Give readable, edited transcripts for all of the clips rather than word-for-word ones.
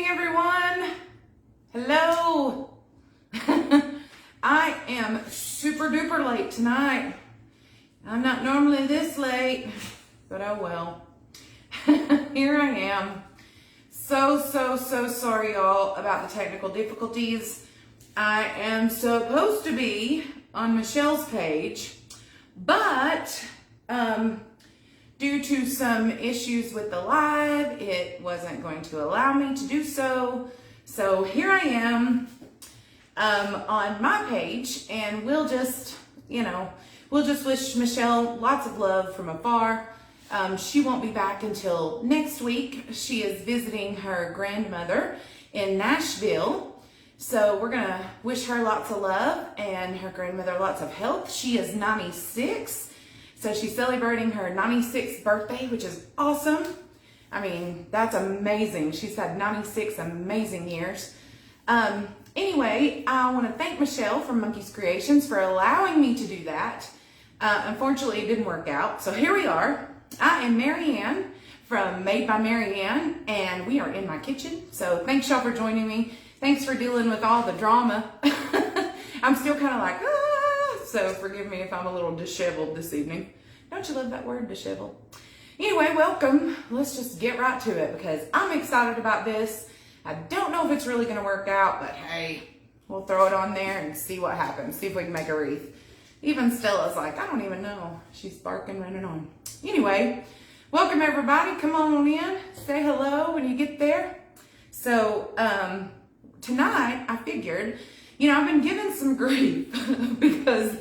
evening, everyone. Hello. I am super duper late tonight. I'm not normally this late, but oh well. Here I am. So sorry, y'all, about the technical difficulties. I am supposed to be on Michelle's page, but due to some issues with the live, it wasn't going to allow me to do so. So here I am on my page, and we'll just wish Michelle lots of love from afar. She won't be back until next week. She is visiting her grandmother in Nashville. So we're gonna wish her lots of love and her grandmother lots of health. She is 96. So she's celebrating her 96th birthday, which is awesome. I mean, that's amazing. She's had 96 amazing years. Anyway, I want to thank Michelle from Monkey's Creations for allowing me to do that. Unfortunately, it didn't work out. So here we are. I am Marianne from Made by Marianne, and we are in my kitchen. So thanks y'all for joining me. Thanks for dealing with all the drama. I'm still kind of like, so forgive me if I'm a little disheveled this evening. Don't you love that word, disheveled? Anyway, welcome. Let's just get right to it because I'm excited about this. I don't know if it's really going to work out, but hey, we'll throw it on there and see what happens. See if we can make a wreath. Even Stella's like, I don't even know. She's barking, running on. Anyway, welcome everybody. Come on in. Say hello when you get there. So tonight I figured, I've been given some grief because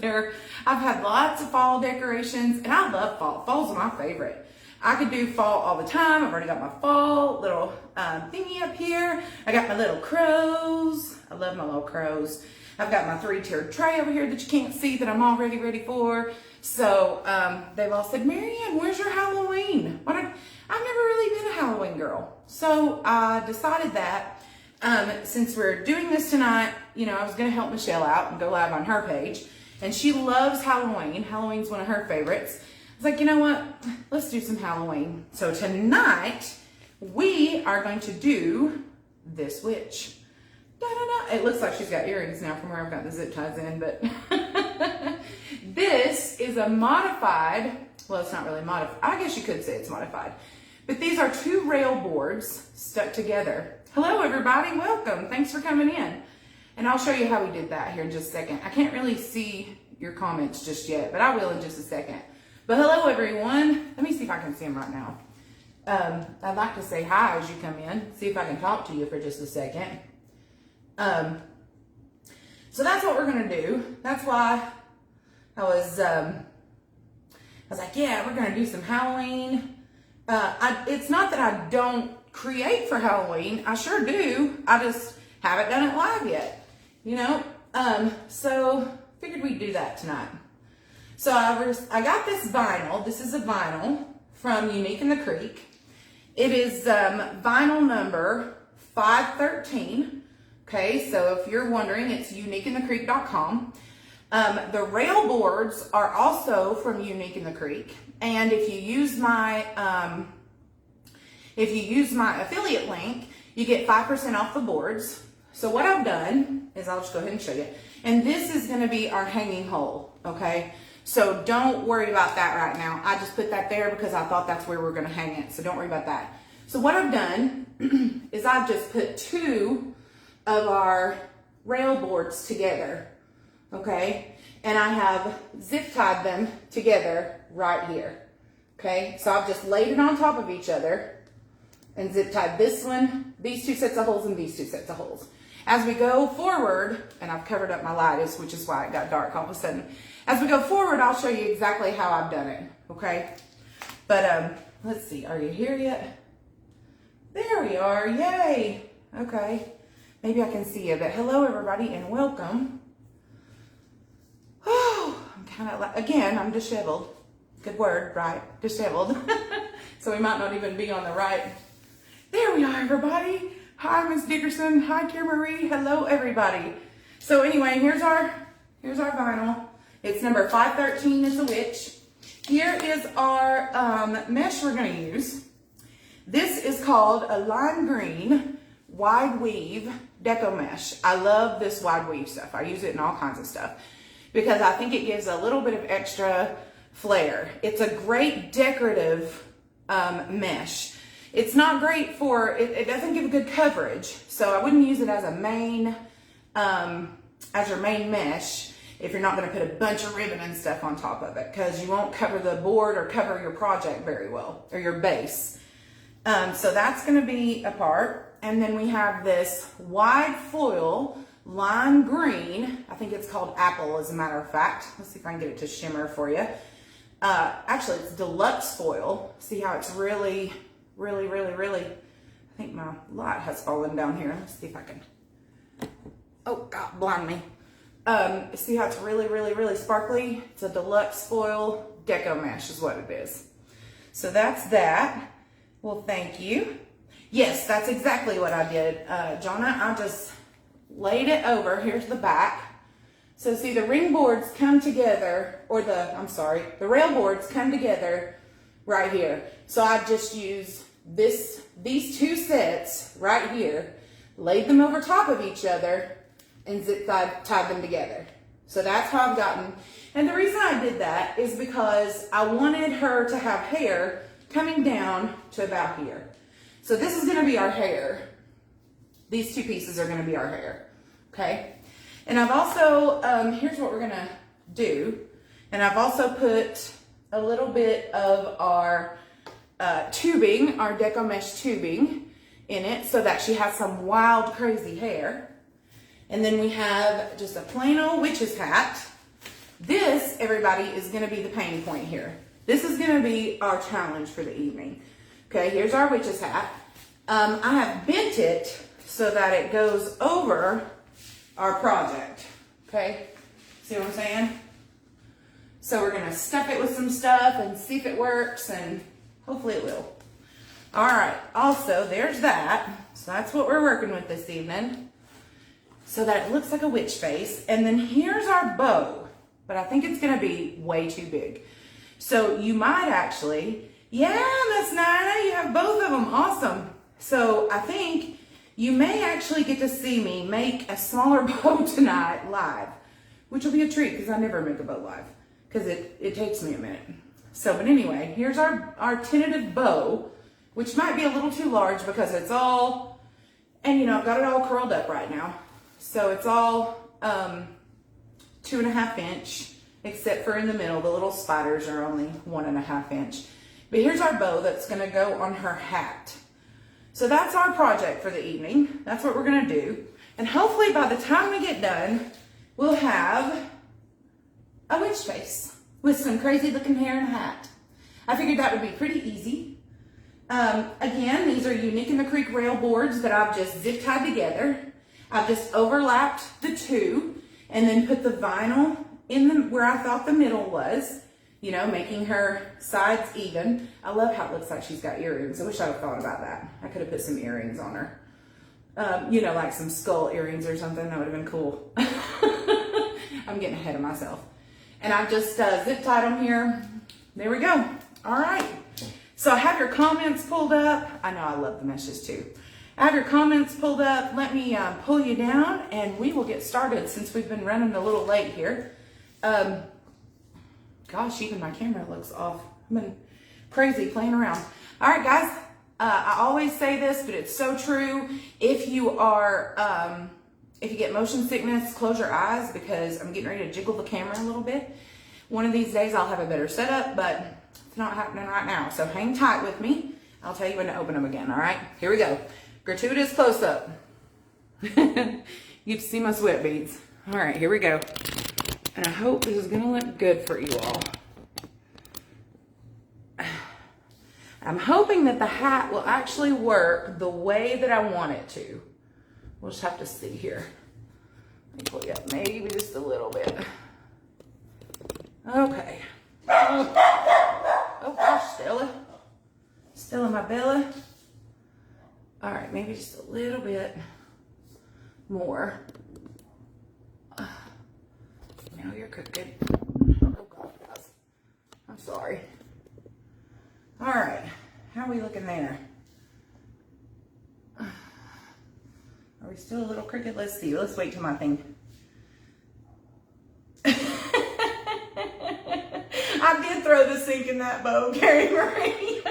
I've had lots of fall decorations, and I love fall. Fall's my favorite. I could do fall all the time. I've already got my fall little thingy up here. I got my little crows. I love my little crows. I've got my 3-tiered tray over here that you can't see that I'm already ready for. So they've all said, Marianne, where's your Halloween? I've never really been a Halloween girl. So I decided that since we're doing this tonight, I was going to help Michelle out and go live on her page. And she loves Halloween. Halloween's one of her favorites. I was like, you know what? Let's do some Halloween. So tonight, we are going to do this witch. Da-da-da. It looks like she's got earrings now from where I've got the zip ties in, but this is a modified, well, it's not really modified. I guess you could say it's modified. But these are 2 rail boards stuck together. Hello, everybody. Welcome. Thanks for coming in. And I'll show you how we did that here in just a second. I can't really see your comments just yet, but I will in just a second. But hello, everyone. Let me see if I can see them right now. I'd like to say hi as you come in. See if I can talk to you for just a second. So that's what we're going to do. That's why I was like, yeah, we're going to do some Halloween. It's not that I don't create for Halloween. I sure do. I just haven't done it live yet, so figured we'd do that tonight. So I got this vinyl. This is a vinyl from Unique in the Creek. It is vinyl number 513. Okay, so if you're wondering, it's uniqueinthecreek.com. The rail boards are also from Unique in the Creek, and if you use my affiliate link, you get 5% off the boards. So what I've done is I'll just go ahead and show you. And this is going to be our hanging hole, okay? So don't worry about that right now. I just put that there because I thought that's where we're going to hang it. So don't worry about that. So what I've done is I've just put 2 of our rail boards together, okay? And I have zip tied them together right here, okay? So I've just laid it on top of each other and zip tied this one, these 2 sets of holes, and these 2 sets of holes. As we go forward, and I've covered up my lights, which is why it got dark all of a sudden. As we go forward, I'll show you exactly how I've done it, okay? But let's see, are you here yet? There we are, yay. Okay, maybe I can see you, but hello everybody and welcome. Oh, I'm kind of like, again, I'm disheveled. Good word, right? Disheveled. So we might not even be on the right. There we are, everybody. Hi, Miss Dickerson. Hi, Dear Marie. Hello, everybody. So anyway, here's our vinyl. It's number 513 is the witch. Here is our mesh we're going to use. This is called a lime green wide weave deco mesh. I love this wide weave stuff. I use it in all kinds of stuff because I think it gives a little bit of extra flair. It's a great decorative mesh. It's not great for, it doesn't give good coverage, so I wouldn't use it as a main, as your main mesh if you're not going to put a bunch of ribbon and stuff on top of it, because you won't cover the board or cover your project very well, or your base. So that's going to be a part. And then we have this wide foil lime green. I think it's called apple, as a matter of fact. Let's see if I can get it to shimmer for you. Actually, it's deluxe foil. See how it's really, I think my light has fallen down here. Let's see if I can, oh God, blind me. See how it's really sparkly? It's a deluxe foil deco mesh is what it is. So that's that. Well, thank you. Yes, that's exactly what I did, Jonah. I just laid it over. Here's the back. So see, the ring boards come together, or the rail boards come together right here. So I just used these two sets right here, laid them over top of each other, and zip tied them together. So that's how I've gotten. And the reason I did that is because I wanted her to have hair coming down to about here. So this is gonna be our hair. These two pieces are gonna be our hair, okay? And I've also, here's what we're gonna do. And I've also put a little bit of our tubing, our deco mesh tubing in it so that she has some wild, crazy hair. And then we have just a plain old witch's hat. This, everybody, is gonna be the pain point here. This is gonna be our challenge for the evening. Okay, here's our witch's hat. I have bent it so that it goes over our project, okay? See what I'm saying? So we're gonna stuff it with some stuff and see if it works, and hopefully it will. All right, also, there's that. So that's what we're working with this evening, so that it looks like a witch face. And then here's our bow, but I think it's gonna be way too big. So you might actually, yeah, Miss Nina, you have both of them, awesome. So I think you may actually get to see me make a smaller bow tonight live, which will be a treat because I never make a bow live because it takes me a minute. So, but anyway, here's our tentative bow, which might be a little too large because it's all, and you know, I've got it all curled up right now. So it's all 2.5 inch, except for in the middle, the little spiders are only 1.5 inch. But here's our bow that's gonna go on her hat. So that's our project for the evening. That's what we're gonna do. And hopefully by the time we get done, we'll have a witch face with some crazy looking hair and a hat. I figured that would be pretty easy. Again, these are Unique in the Creek rail boards that I've just zip tied together. I've just overlapped the two and then put the vinyl in where I thought the middle was, you know, making her sides even. I love how it looks like she's got earrings. I wish I'd have thought about that. I could have put some earrings on her. You know, like some skull earrings or something. That would have been cool. I'm getting ahead of myself. And I've just zip tied them here. There we go. All right. So I have your comments pulled up. I know I love the meshes too. I have your comments pulled up. Let me pull you down and we will get started since we've been running a little late here. Gosh, even my camera looks off. I've been crazy playing around. All right, guys. I always say this, but it's so true. If you are, if you get motion sickness, close your eyes because I'm getting ready to jiggle the camera a little bit. One of these days I'll have a better setup, but it's not happening right now. So hang tight with me. I'll tell you when to open them again, all right? Here we go. Gratuitous close-up. You can see my sweat beads. All right, here we go. And I hope this is gonna look good for you all. I'm hoping that the hat will actually work the way that I want it to. We'll just have to see here. Let me pull you up maybe just a little bit. Okay. Oh gosh, Stella. Stella, my Bella. All right, maybe just a little bit more. Now you're cooking. Oh God, guys. I'm sorry. All right, how are we looking there? we still a little crooked? Let's see. Let's wait till my thing. I did throw the sink in that bow, Carrie Marie.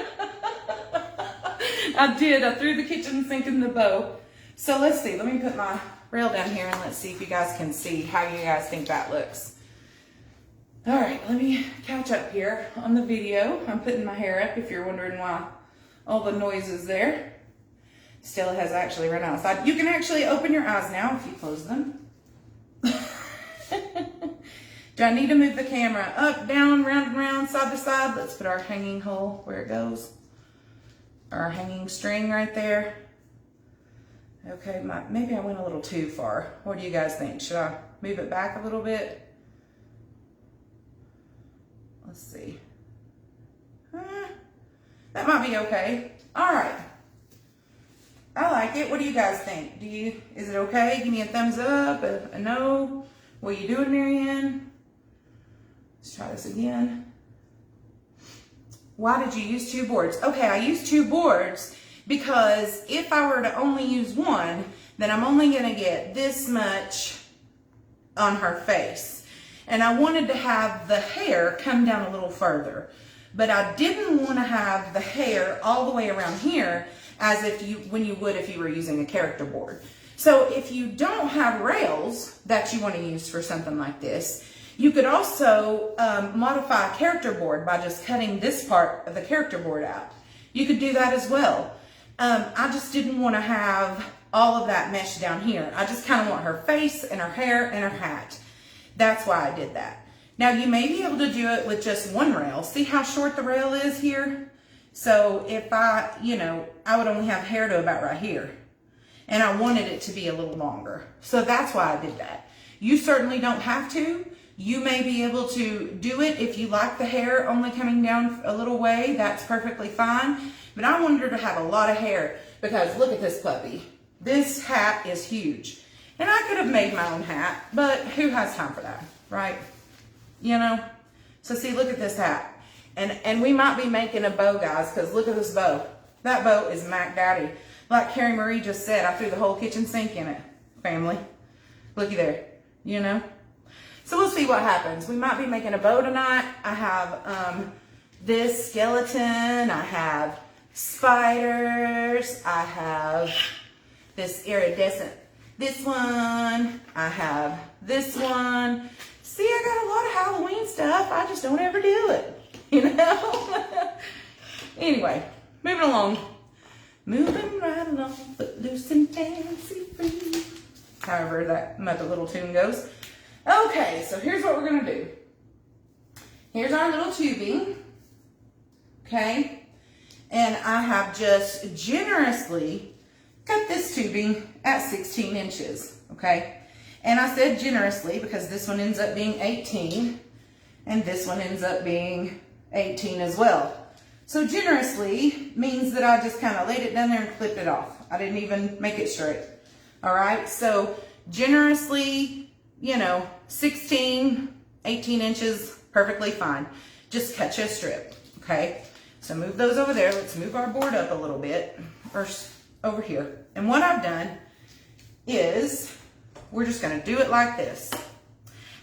I did. I threw the kitchen sink in the bow. So let's see. Let me put my rail down here and let's see if you guys can see how you guys think that looks. All right, let me catch up here on the video. I'm putting my hair up if you're wondering why all the noise is there. Stella has actually run outside. You can actually open your eyes now if you close them. Do I need to move the camera up, down, round and round, side to side? Let's put our hanging hole where it goes. Our hanging string right there. Okay, maybe I went a little too far. What do you guys think? Should I move it back a little bit? Let's see. That might be okay. All right. I like it. What do you guys think? Is it okay? Give me a thumbs up, a no. What are you doing, Marianne? Let's try this again. Why did you use 2 boards? Okay, I used 2 boards because if I were to only use one, then I'm only going to get this much on her face. And I wanted to have the hair come down a little further. But I didn't want to have the hair all the way around here as when you would if you were using a character board. So if you don't have rails that you want to use for something like this, you could also modify a character board by just cutting this part of the character board out. You could do that as well. I just didn't want to have all of that mesh down here. I just kind of want her face and her hair and her hat. That's why I did that. Now you may be able to do it with just one rail. See how short the rail is here? So if I would only have hair to about right here. And I wanted it to be a little longer. So that's why I did that. You certainly don't have to. You may be able to do it if you like the hair only coming down a little way. That's perfectly fine. But I wanted her to have a lot of hair because look at this puppy. This hat is huge. And I could have made my own hat, but who has time for that, right? You know? So see, look at this hat. And we might be making a bow, guys, because look at this bow. That bow is Mac Daddy. Like Carrie Marie just said, I threw the whole kitchen sink in it, family. Looky there, you know? So we'll see what happens. We might be making a bow tonight. I have this skeleton. I have spiders. I have this iridescent, this one. I have this one. See, I got a lot of Halloween stuff. I just don't ever do it, you know? Anyway, moving along. Moving right along, footloose and fancy free. However that Muppet little tune goes. Okay, so here's what we're going to do. Here's our little tubing. Okay. And I have just generously cut this tubing at 16 inches. Okay. And I said generously because this one ends up being 18 and this one ends up being 18 as well. So generously means that I just kind of laid it down there and clipped it off. I didn't even make it straight. All right. So generously, 16, 18 inches, perfectly fine. Just cut you a strip. Okay. So move those over there. Let's move our board up a little bit or over here. And what I've done is we're just going to do it like this.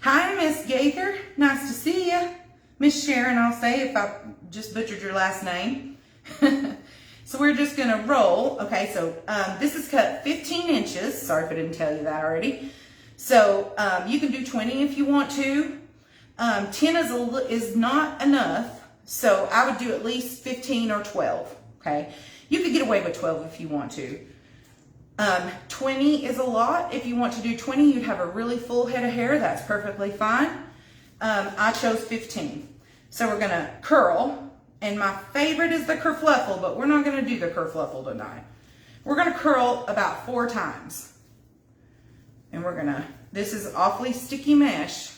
Hi, Miss Gaither. Nice to see you. Miss Sharon, I'll say if I just butchered your last name. So we're just going to roll. Okay, so this is cut 15 inches. Sorry if I didn't tell you that already. So you can do 20 if you want to. 10 is not enough. So I would do at least 15 or 12. Okay, you could get away with 12 if you want to. 20 is a lot. If you want to do 20, you'd have a really full head of hair. That's perfectly fine. I chose 15. So we're going to curl. And my favorite is the kerfluffle, but we're not going to do the kerfluffle tonight. We're going to curl about 4 times. And we're going to, this is awfully sticky mesh.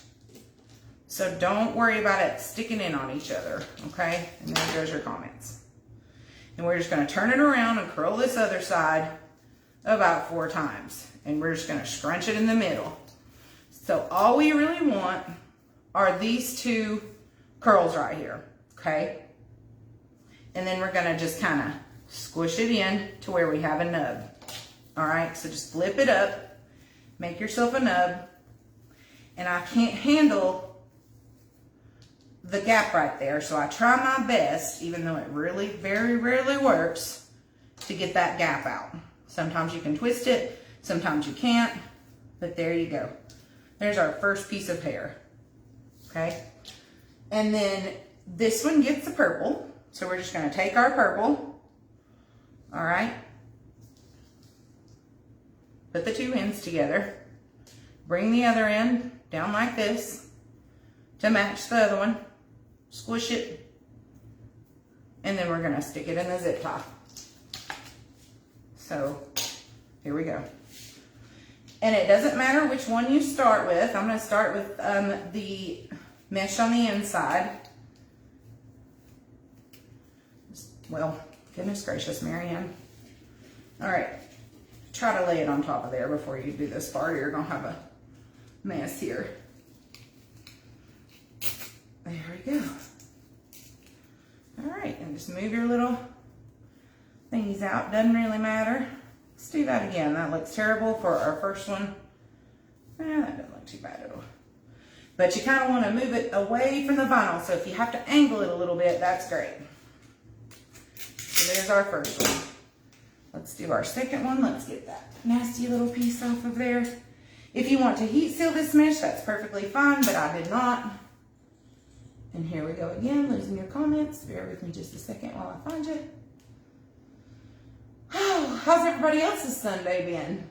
So don't worry about it sticking in on each other. Okay? And there goes your comments. And we're just going to turn it around and curl this other side about 4 times. And we're just going to scrunch it in the middle. So all we really want are these 2 curls right here. Okay? And then we're going to just kind of squish it in to where we have a nub. All right, so just flip it up, make yourself a nub, and I can't handle the gap right there, so I try my best, even though it really very rarely works, to get that gap out. Sometimes you can twist it, sometimes you can't, but there you go. There's our first piece of hair, okay? And then this one gets the purple, so we're just gonna take our purple, all right? Put the two ends together, bring the other end down like this to match the other one, squish it, and then we're gonna stick it in the zip tie. So here we go. And it doesn't matter which one you start with. I'm gonna start with the mesh on the inside. Well, goodness gracious, Marianne. All right, try to lay it on top of there before you do this part, or you're gonna have a mess here. There we go. All right, and just move your little thingies out. Doesn't really matter. Let's do that again. That looks terrible for our first one. That doesn't look too bad at all. But you kind of want to move it away from the vinyl, so if you have to angle it a little bit, that's great. So there's our first one. Let's do our second one. Let's get that nasty little piece off of there. If you want to heat seal this mesh, that's perfectly fine, but I did not. And here we go again, losing your comments. Bear with me just a second while I find you. Oh, how's everybody else's Sunday been?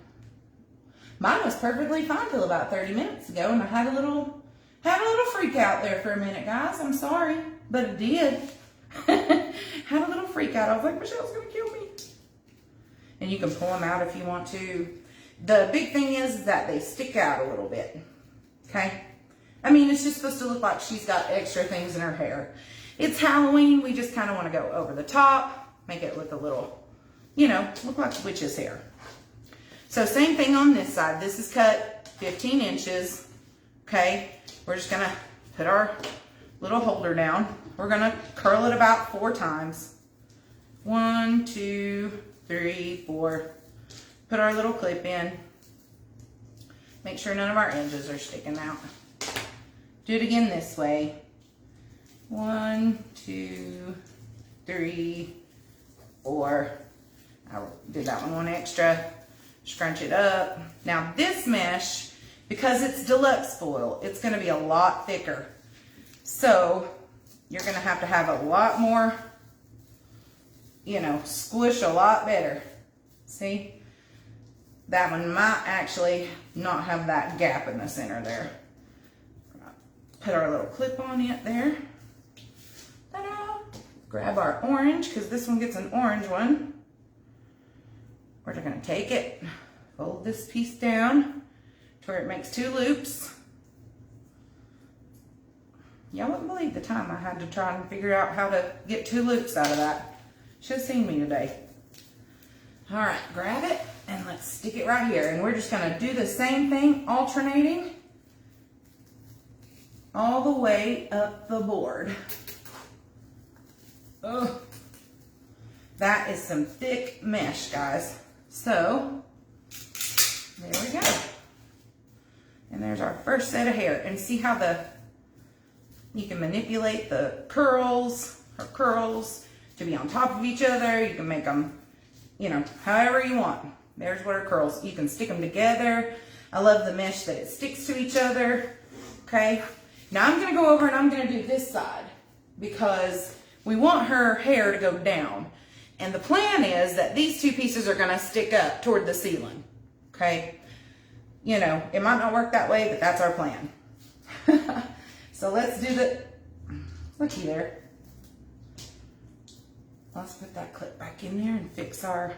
Mine was perfectly fine till about 30 minutes ago, and I had a little freak out there for a minute, guys. I'm sorry, but it did. Had a little freak out. I was like, Michelle's gonna kill me. And you can pull them out if you want to. The big thing is that they stick out a little bit, okay? I mean, it's just supposed to look like she's got extra things in her hair. It's Halloween. We just kind of want to go over the top, make it look a little, you know, look like witch's hair. So same thing on this side. This is cut 15 inches, okay? We're just going to put our little holder down. We're going to curl it about 4 times. 1, 2, 3, 4. Put our little clip in. Make sure none of our edges are sticking out. Do it again this way. 1, 2, 3, 4. I did that one extra. Scrunch it up. Now this mesh, because it's deluxe foil, it's going to be a lot thicker. So you're going to have a lot more, you know, squish a lot better. See? That one might actually not have that gap in the center there. Put our little clip on it there. Ta-da! Grab our orange, because this one gets an orange one. We're just going to take it, fold this piece down to where it makes 2 loops. Y'all wouldn't believe the time I had to try and figure out how to get 2 loops out of that. Should have seen me today. All right, grab it and let's stick it right here. And we're just going to do the same thing, alternating all the way up the board. Oh, that is some thick mesh, guys. So, there we go. And there's our first set of hair. And see how you can manipulate the curls to be on top of each other. You can make them, you know, however you want. There's what our curls. You can stick them together. I love the mesh that it sticks to each other. Okay. Now I'm going to go over and I'm going to do this side because we want her hair to go down. And the plan is that these 2 pieces are going to stick up toward the ceiling. Okay. You know, it might not work that way, but that's our plan. So let's do looky there. Let's put that clip back in there and fix our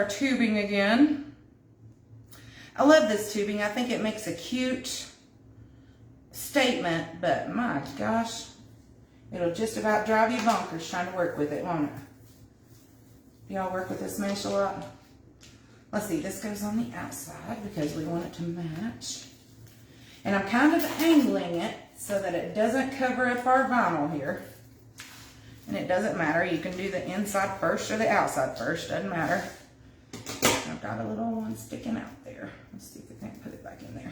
tubing again. I love this tubing. I think it makes a cute statement, but my gosh, it'll just about drive you bonkers trying to work with it, won't it? Y'all work with this mesh a lot? Let's see, this goes on the outside because we want it to match. And I'm kind of angling it so that it doesn't cover up our vinyl here. And it doesn't matter, you can do the inside first or the outside first, doesn't matter. got a little one sticking out there. Let's see if we can put it back in there.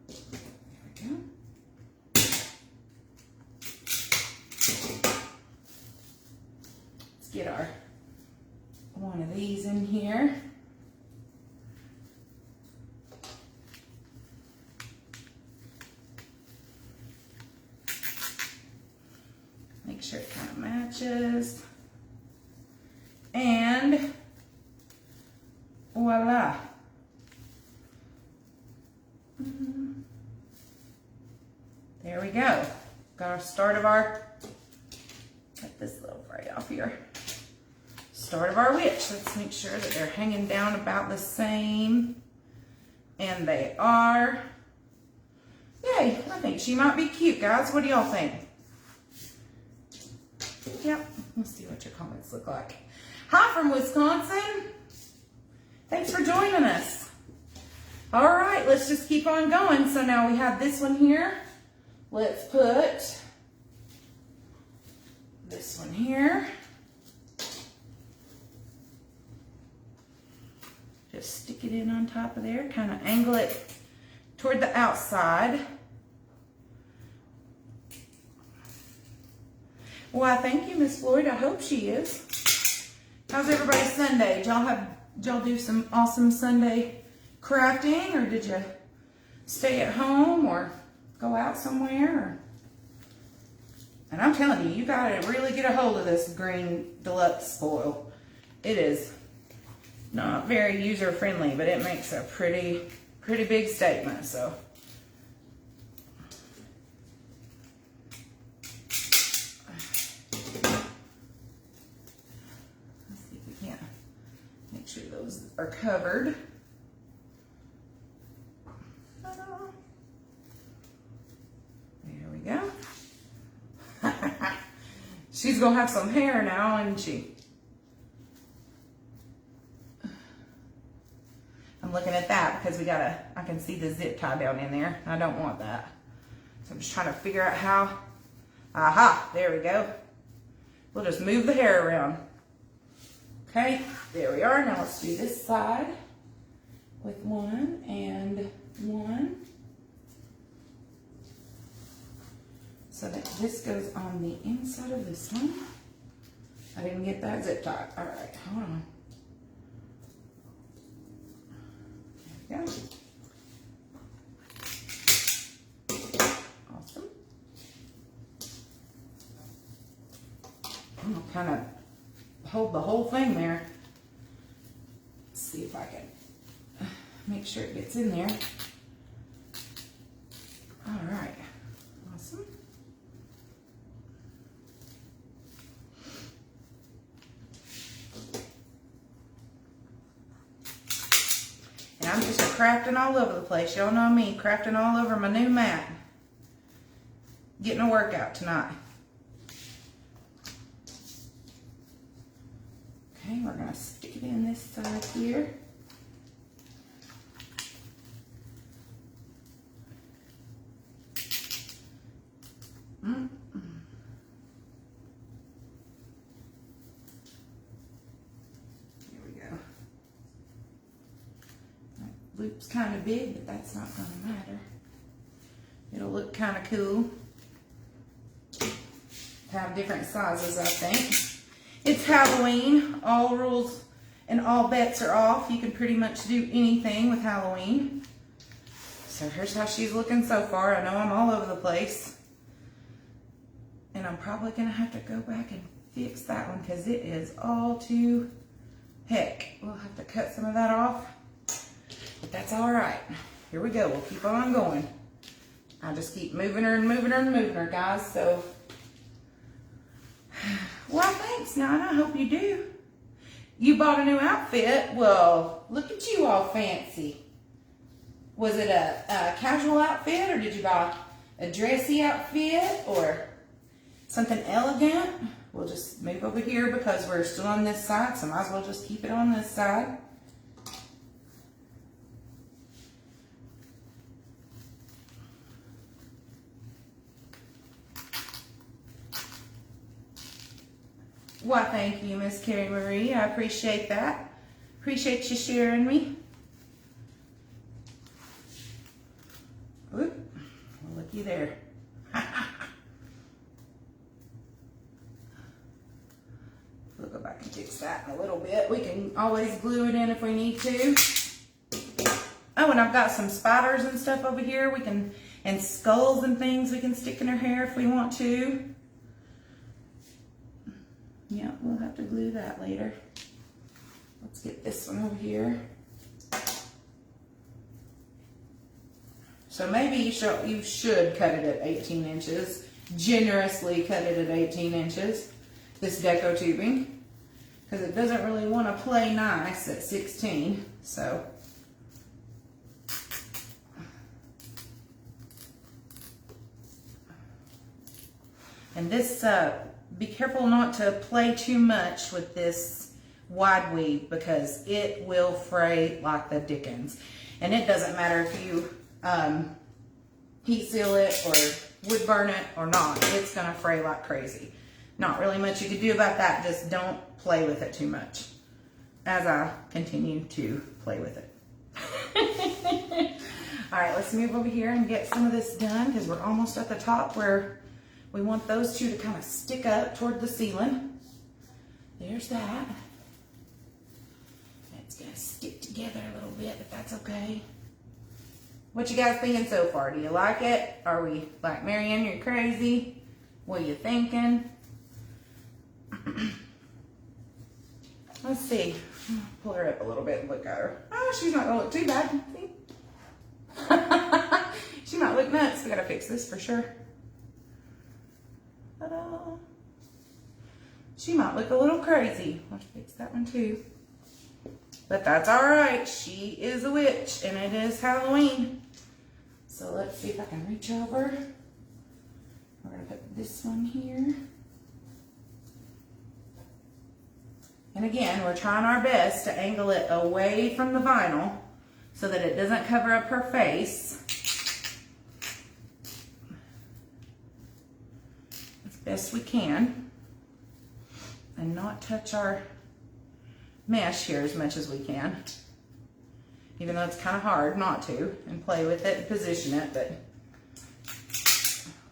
There we go. Let's get our one of these in here. Make sure it kind of matches. And voila. There we go. Got our start of our, cut this little fray off here. Start of our witch. Let's make sure that they're hanging down about the same. And they are. Yay, I think she might be cute, guys. What do y'all think? Yep, let's see what your comments look like. Hi from Wisconsin. Thanks for joining us. All right, let's just keep on going. So now we have this one here. Let's put this one here. Just stick it in on top of there, kind of angle it toward the outside. Well, thank you, Miss Floyd. I hope she is. How's everybody's Sunday? Did y'all do some awesome Sunday crafting, or did you stay at home or go out somewhere? And I'm telling you, you gotta really get a hold of this green deluxe foil. It is not very user friendly, but it makes a pretty big statement. So. Those are covered. There we go. She's gonna have some hair now, isn't she? I'm looking at that because I can see the zip tie down in there. I don't want that. So I'm just trying to figure out how. Aha, there we go. We'll just move the hair around. Okay, there we are. Now let's do this side with 1 and 1. So that this goes on the inside of this one. I didn't get that zip tie. All right, hold on. There we go. Awesome. I'm gonna kind of hold the whole thing there. Let's see if I can make sure it gets in there. All right, awesome. And I'm just crafting all over the place. Y'all know me, crafting all over my new mat. Getting a workout tonight. Okay, we're going to stick it in this side here. There we go. That loop's kind of big, but that's not going to matter. It'll look kind of cool. Have different sizes, I think. It's Halloween. All rules and all bets are off. You can pretty much do anything with Halloween. So here's how she's looking so far. I know I'm all over the place. And I'm probably going to have to go back and fix that one because it is all to heck. We'll have to cut some of that off. But that's all right. Here we go. We'll keep on going. I just keep moving her and moving her and moving her, guys. So... Well, thanks, Nana. I hope you do. You bought a new outfit. Well, look at you all fancy. Was it a casual outfit, or did you buy a dressy outfit, or something elegant? We'll just move over here because we're still on this side, so might as well just keep it on this side. Why, thank you, Miss Carrie Marie. I appreciate that. Appreciate you sharing me. Oop, well, looky there. We'll go back and fix that in a little bit. We can always glue it in if we need to. Oh, and I've got some spiders and stuff over here. And skulls and things we can stick in her hair if we want to. Yeah, we'll have to glue that later. Let's get this one over here. So maybe you should cut it at 18 inches. Generously cut it at 18 inches, this deco tubing, because it doesn't really want to play nice at 16, so. And this, be careful not to play too much with this wide weave because it will fray like the dickens. And it doesn't matter if you heat seal it or wood burn it or not, it's gonna fray like crazy. Not really much you can do about that, just don't play with it too much as I continue to play with it. All right, let's move over here and get some of this done because we're almost at the top where we want those two to kind of stick up toward the ceiling. There's that. It's gonna stick together a little bit, but that's okay. What you guys thinking so far? Do you like it? Are we like, Marianne, you're crazy? What are you thinking? Let's see. Pull her up a little bit and look at her. Oh, she's not gonna look too bad. See? She might look nuts. We gotta fix this for sure. Ta-da. She might look a little crazy. I'll fix that one too. But that's all right. She is a witch and it is Halloween. So let's see if I can reach over. We're gonna put this one here. And again, we're trying our best to angle it away from the vinyl so that it doesn't cover up her face. As best we can. And not touch our mesh here as much as we can. Even though it's kind of hard not to, and play with it and position it, but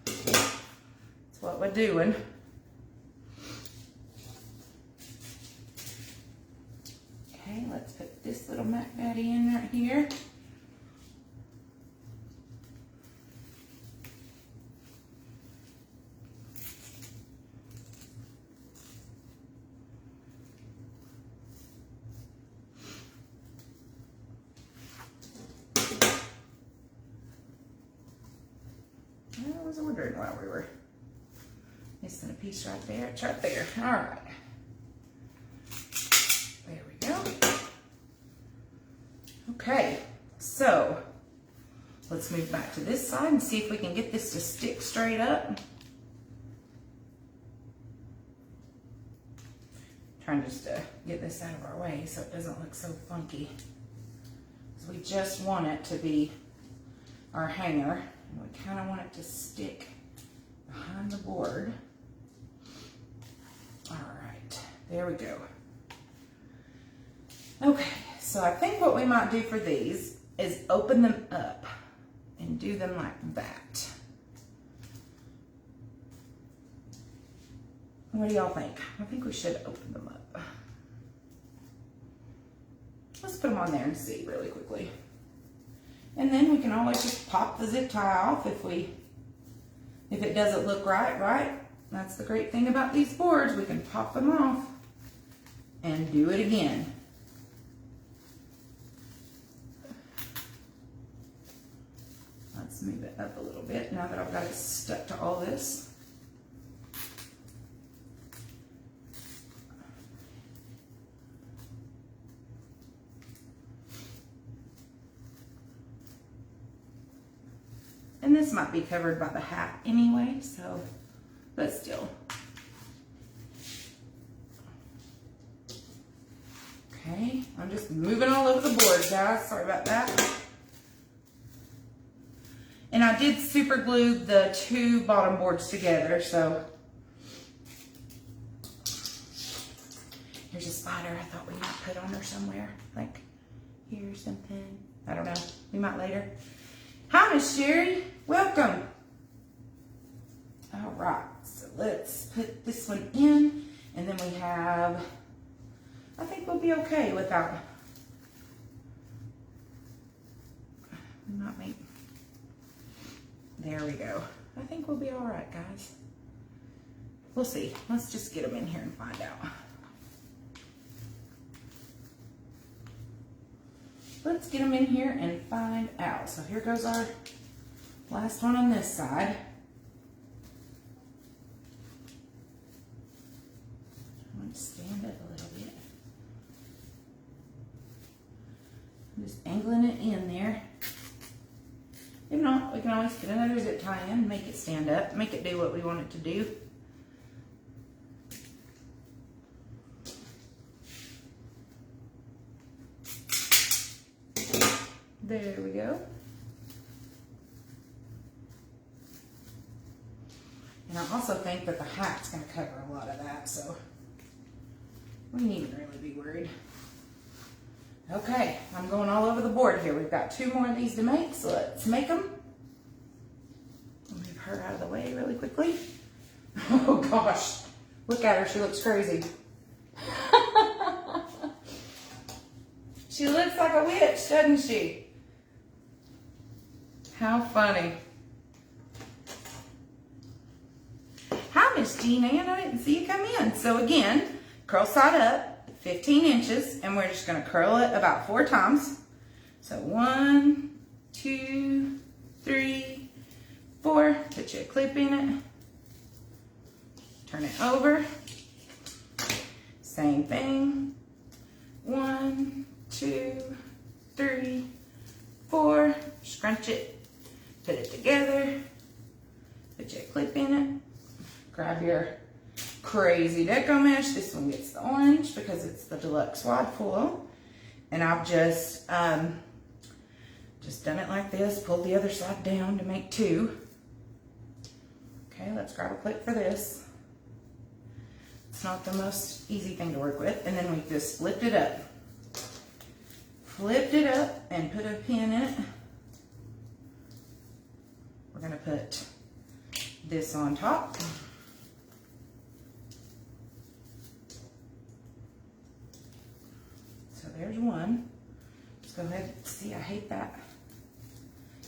it's what we're doing. Okay, let's put this little Mac Daddy in right here. I was wondering why we were missing a piece right there. It's right there. All right. There we go. Okay, so let's move back to this side and see if we can get this to stick straight up. Trying just to get this out of our way so it doesn't look so funky. So we just want it to be our hanger. And we kind of want it to stick behind the board. All right, there we go. Okay, so I think what we might do for these is open them up and do them like that. What do y'all think? I think we should open them up. Let's put them on there and see really quickly. And then we can always just pop the zip tie off if it doesn't look right? That's the great thing about these boards. We can pop them off and do it again. Let's move it up a little bit now that I've got it stuck to all this. And this might be covered by the hat anyway, so, but still. Okay, I'm just moving all over the board, guys. Sorry about that. And I did super glue the two bottom boards together, so. Here's a spider I thought we might put on her somewhere. Like here or something. I don't know. We might later. Hi, Miss Sherry. Welcome. All right. So let's put this one in. And then we have, I think we'll be okay without, we might make, there we go. I think we'll be all right, guys. We'll see. Let's just get them in here and find out. Let's get them in here and find out. So here goes our last one on this side. I'm going to stand up a little bit. I'm just angling it in there. If not, we can always get another zip tie in, make it stand up, make it do what we want it to do. There we go. And I also think that the hat's going to cover a lot of that, so we needn't really be worried. Okay, I'm going all over the board here. We've got 2 more of these to make, so let's make them. I'll move her out of the way really quickly. Oh gosh, look at her, she looks crazy. She looks like a witch, doesn't she? How funny. Hi, Miss Jean Ann, I didn't see you come in. So again, curl side up, 15 inches, and we're just gonna curl it about 4 times. So 1, 2, 3, 4, put your clip in it, turn it over, same thing, 1, 2, 3, 4, scrunch it, put it together, put your clip in it, grab your crazy deco mesh. This one gets the orange because it's the deluxe wide foil. And I've just done it like this, pulled the other side down to make 2. Okay, let's grab a clip for this. It's not the most easy thing to work with. And then we just flipped it up. Flipped it up and put a pin in it. We're gonna put this on top. So there's one. Let's go ahead and see, I hate that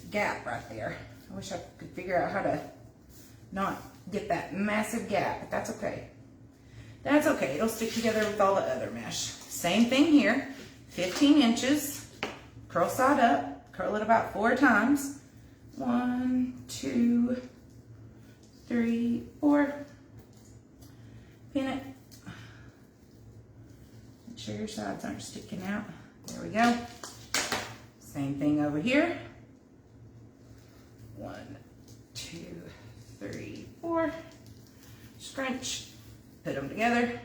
gap right there. I wish I could figure out how to not get that massive gap, but that's okay. That's okay, it'll stick together with all the other mesh. Same thing here, 15 inches, curl side up, curl it about 4 times. 1, 2, 3, 4. Pin it. Make sure your sides aren't sticking out. There we go. Same thing over here. 1, 2, 3, 4. Scrunch. Put them together.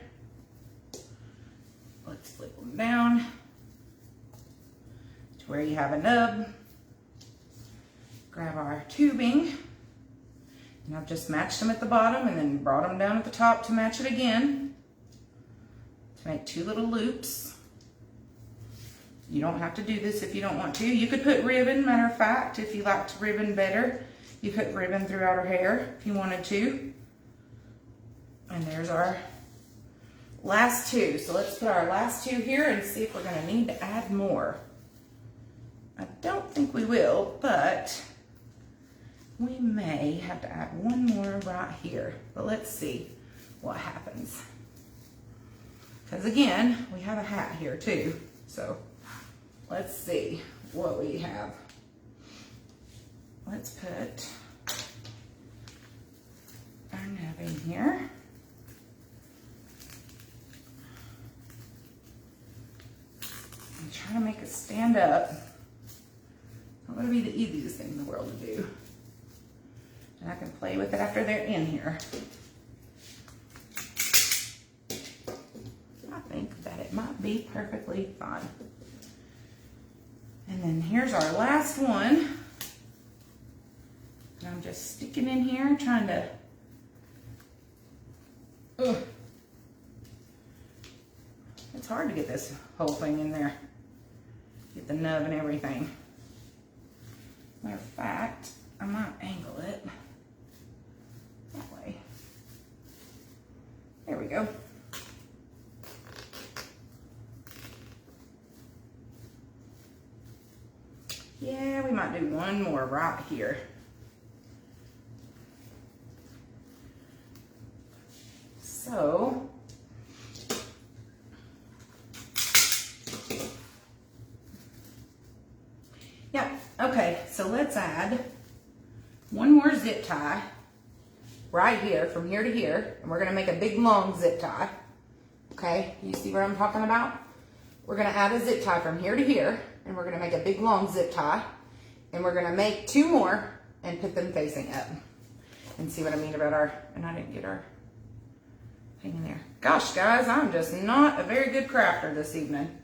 Let's flip them down to where you have a nub. Grab our tubing, and I've just matched them at the bottom and then brought them down at the top to match it again to make 2 little loops. You don't have to do this if you don't want to. You could put ribbon, matter of fact, if you liked ribbon better. You put ribbon throughout her hair if you wanted to. And there's our last 2. So let's put our last 2 here and see if we're gonna need to add more. I don't think we will, but we may have to add 1 more right here, but let's see what happens. Because again, we have a hat here too, so let's see what we have. Let's put our nub in here. I'm trying to make it stand up. Not going to be the easiest thing in the world to do. And I can play with it after they're in here. I think that it might be perfectly fine. And then here's our last one. And I'm just sticking in here, trying to It's hard to get this whole thing in there. Get the nub and everything. Matter of fact, I might angle it that way. There we go. Yeah, we might do one more right here. So, yeah, okay, so let's add one more zip tie right here, from here to here, and we're gonna make a big long zip tie. Okay, you see what I'm talking about? We're gonna add a zip tie from here to here, and we're gonna make a big long zip tie, and we're gonna make two more and put them facing up. And see what I mean about our, and I didn't get our thing in there. Gosh, guys, I'm just not a very good crafter this evening.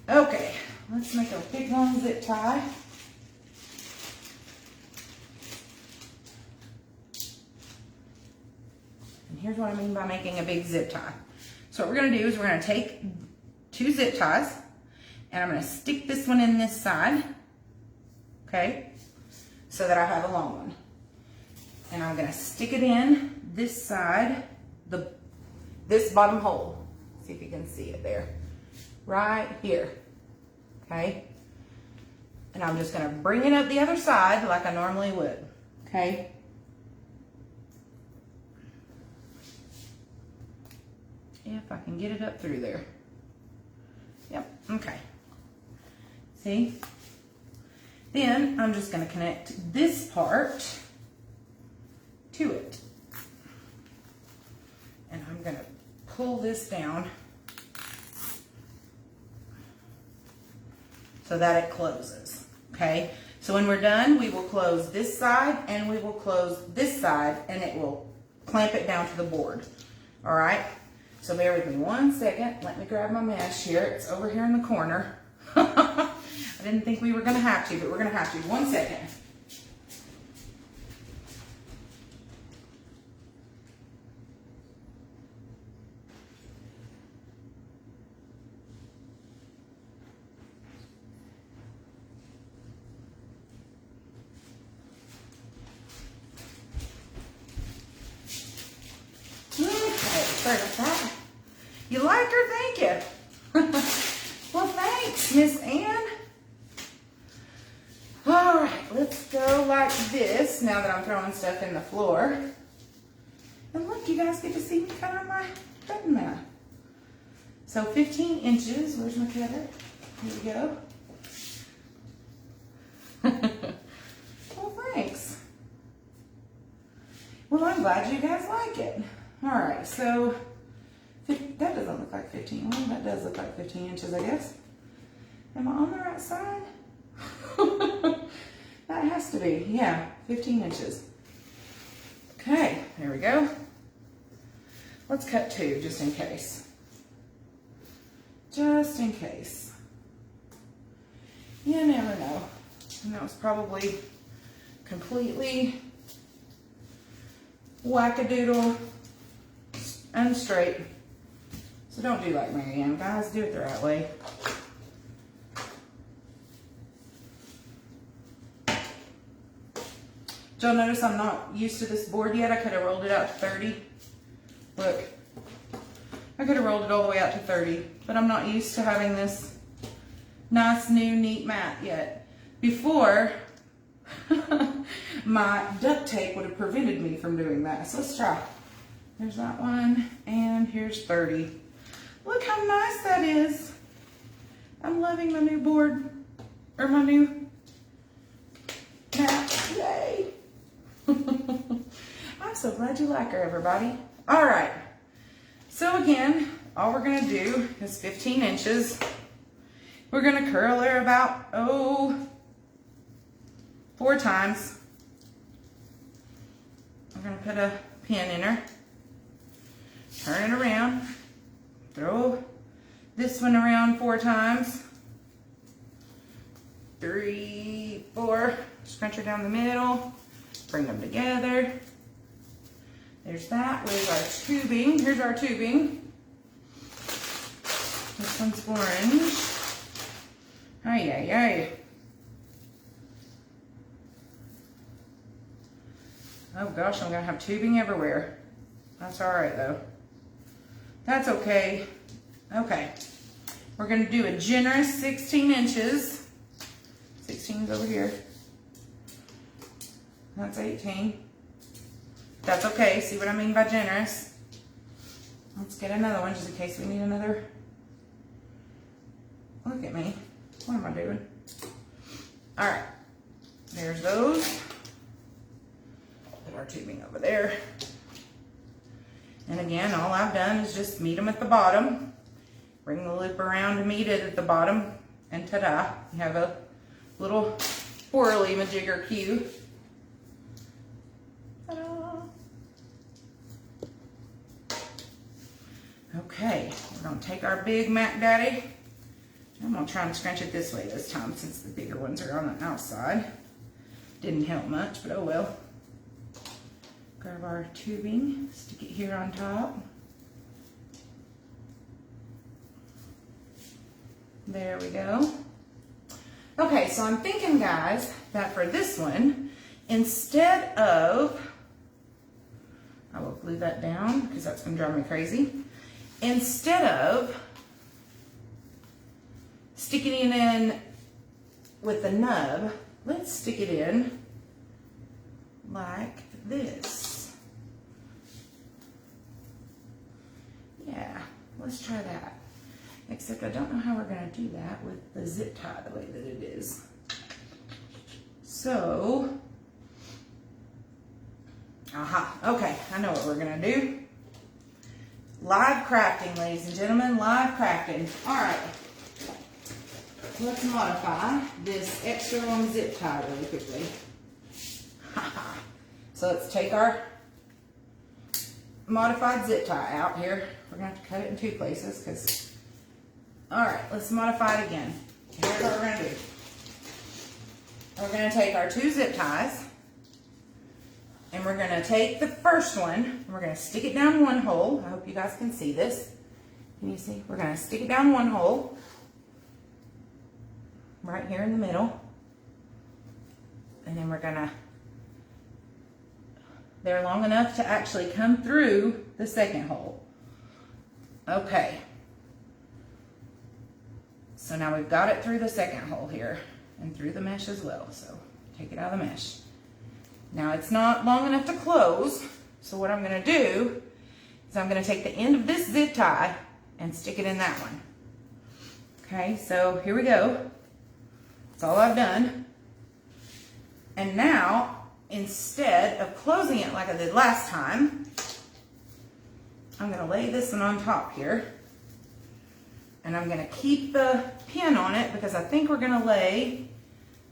Okay, let's make a big long zip tie. And here's what I mean by making a big zip tie. So what we're gonna do is we're gonna take two zip ties, and I'm gonna stick this one in this side, okay, so that I have a long one. And I'm gonna stick it in this side, this bottom hole. See if you can see it there. Right here, okay? And I'm just gonna bring it up the other side like I normally would, okay? If I can get it up through there. Yep, okay. See? Then I'm just gonna connect this part to it. And I'm gonna pull this down so that it closes, okay? So when we're done, we will close this side and we will close this side, and it will clamp it down to the board, all right? So bear with me one second. Let me grab my mesh here. It's over here in the corner. I didn't think we were gonna have to, but we're gonna have to. 1 second. Sorry about that. You like her? Thank you. Well, thanks, Miss Ann. All right, let's go like this now that I'm throwing stuff in the floor. And look, you guys get to see me cut on my button mat. So 15 inches. Where's my cutter? Here we go. Well, thanks. Well, I'm glad you guys like it. All right, so that doesn't look like 15. Well, that does look like 15 inches, I guess. Am I on the right side? That has to be, yeah, 15 inches. Okay, there we go. Let's cut two, just in case. Just in case. You never know. And that was probably completely wackadoodle unstraight. So don't do like Marianne, guys. Do it the right way. Y'all notice I'm not used to this board yet. I could have rolled it out to 30. Look. I could have rolled it all the way out to 30, but I'm not used to having this nice, new, neat mat yet. Before, my duct tape would have prevented me from doing that. So let's try. There's that one, and here's 30. Look how nice that is. I'm loving my new board, or my new mat. Yay. I'm so glad you like her, everybody. All right. So again, all we're gonna do is 15 inches. We're gonna curl her about, 4 times. We're gonna put a pin in her. Turn it around, throw this one around 4 times, 3, 4, scrunch her down the middle, bring them together. There's that with our tubing. Here's our tubing. This one's orange. Ay, ay, ay. Oh gosh, I'm gonna have tubing everywhere. That's all right though. That's okay. Okay. We're gonna do a generous 16 inches. 16's over here. That's 18. That's okay. See what I mean by generous? Let's get another one just in case we need another. Look at me. What am I doing? All right. There's those. Put our tubing over there. And again, all I've done is just meet them at the bottom. Bring the loop around to meet it at the bottom. And ta-da. You have a little whirly majigger cue. Okay, we're gonna take our big Mac Daddy. I'm gonna try and scrunch it this way this time since the bigger ones are on the outside. Didn't help much, but oh well. Grab our tubing, stick it here on top. There we go. Okay, so I'm thinking, guys, that for this one, instead of, I will glue that down because that's gonna drive me crazy. Instead of sticking it in with the nub, let's stick it in like this. Yeah, let's try that. Except I don't know how we're gonna do that with the zip tie the way that it is. So, aha, okay, I know what we're gonna do. Live crafting, ladies and gentlemen, live crafting. All right, let's modify this extra long zip tie really quickly. So let's take our modified zip tie out here. We're gonna have to cut it in two places because, all right, let's modify it again. Here's what we're gonna do. We're gonna take our two zip ties and we're gonna take the first one and we're gonna stick it down one hole. I hope you guys can see this. Can you see? We're gonna stick it down one hole right here in the middle. And then we're gonna, they're long enough to actually come through the second hole. Okay. So now we've got it through the second hole here and through the mesh as well. So take it out of the mesh. Now it's not long enough to close. So what I'm gonna do is I'm gonna take the end of this zip tie and stick it in that one. Okay, so here we go. That's all I've done. And now, instead of closing it like I did last time, I'm gonna lay this one on top here. And I'm gonna keep the pin on it because I think we're gonna lay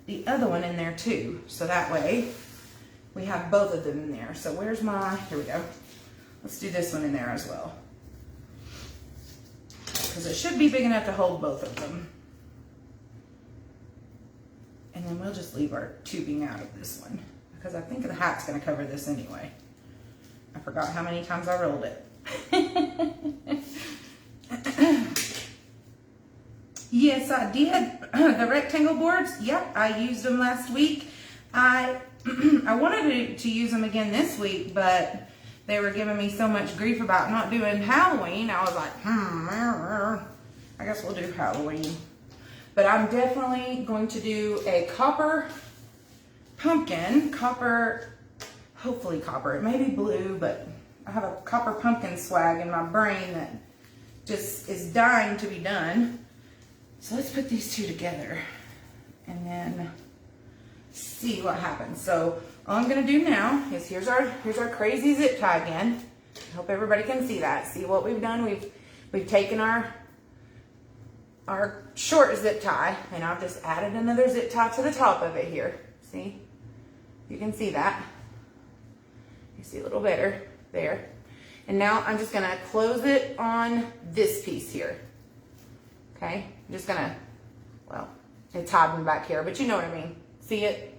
the other one in there too. So that way we have both of them in there. So where's my, here we go. Let's do this one in there as well. Because it should be big enough to hold both of them. And then we'll just leave our tubing out of this one because I think the hat's gonna cover this anyway. I forgot how many times I rolled it. Yes, I did. The rectangle boards, yep, I used them last week. I wanted to use them again this week, but they were giving me so much grief about not doing Halloween. I was like, I guess we'll do Halloween. But I'm definitely going to do a copper pumpkin, hopefully copper. It may be blue, but I have a copper pumpkin swag in my brain that just is dying to be done. So let's put these two together and then see what happens. So all I'm gonna do now is here's our crazy zip tie again. I hope everybody can see that. See what we've done? We've taken our short zip tie and I've just added another zip tie to the top of it here. See? You can see that. You see a little better there. And now I'm just gonna close it on this piece here. Okay? I'm just gonna, well, it's hiding back here, but you know what I mean. See it?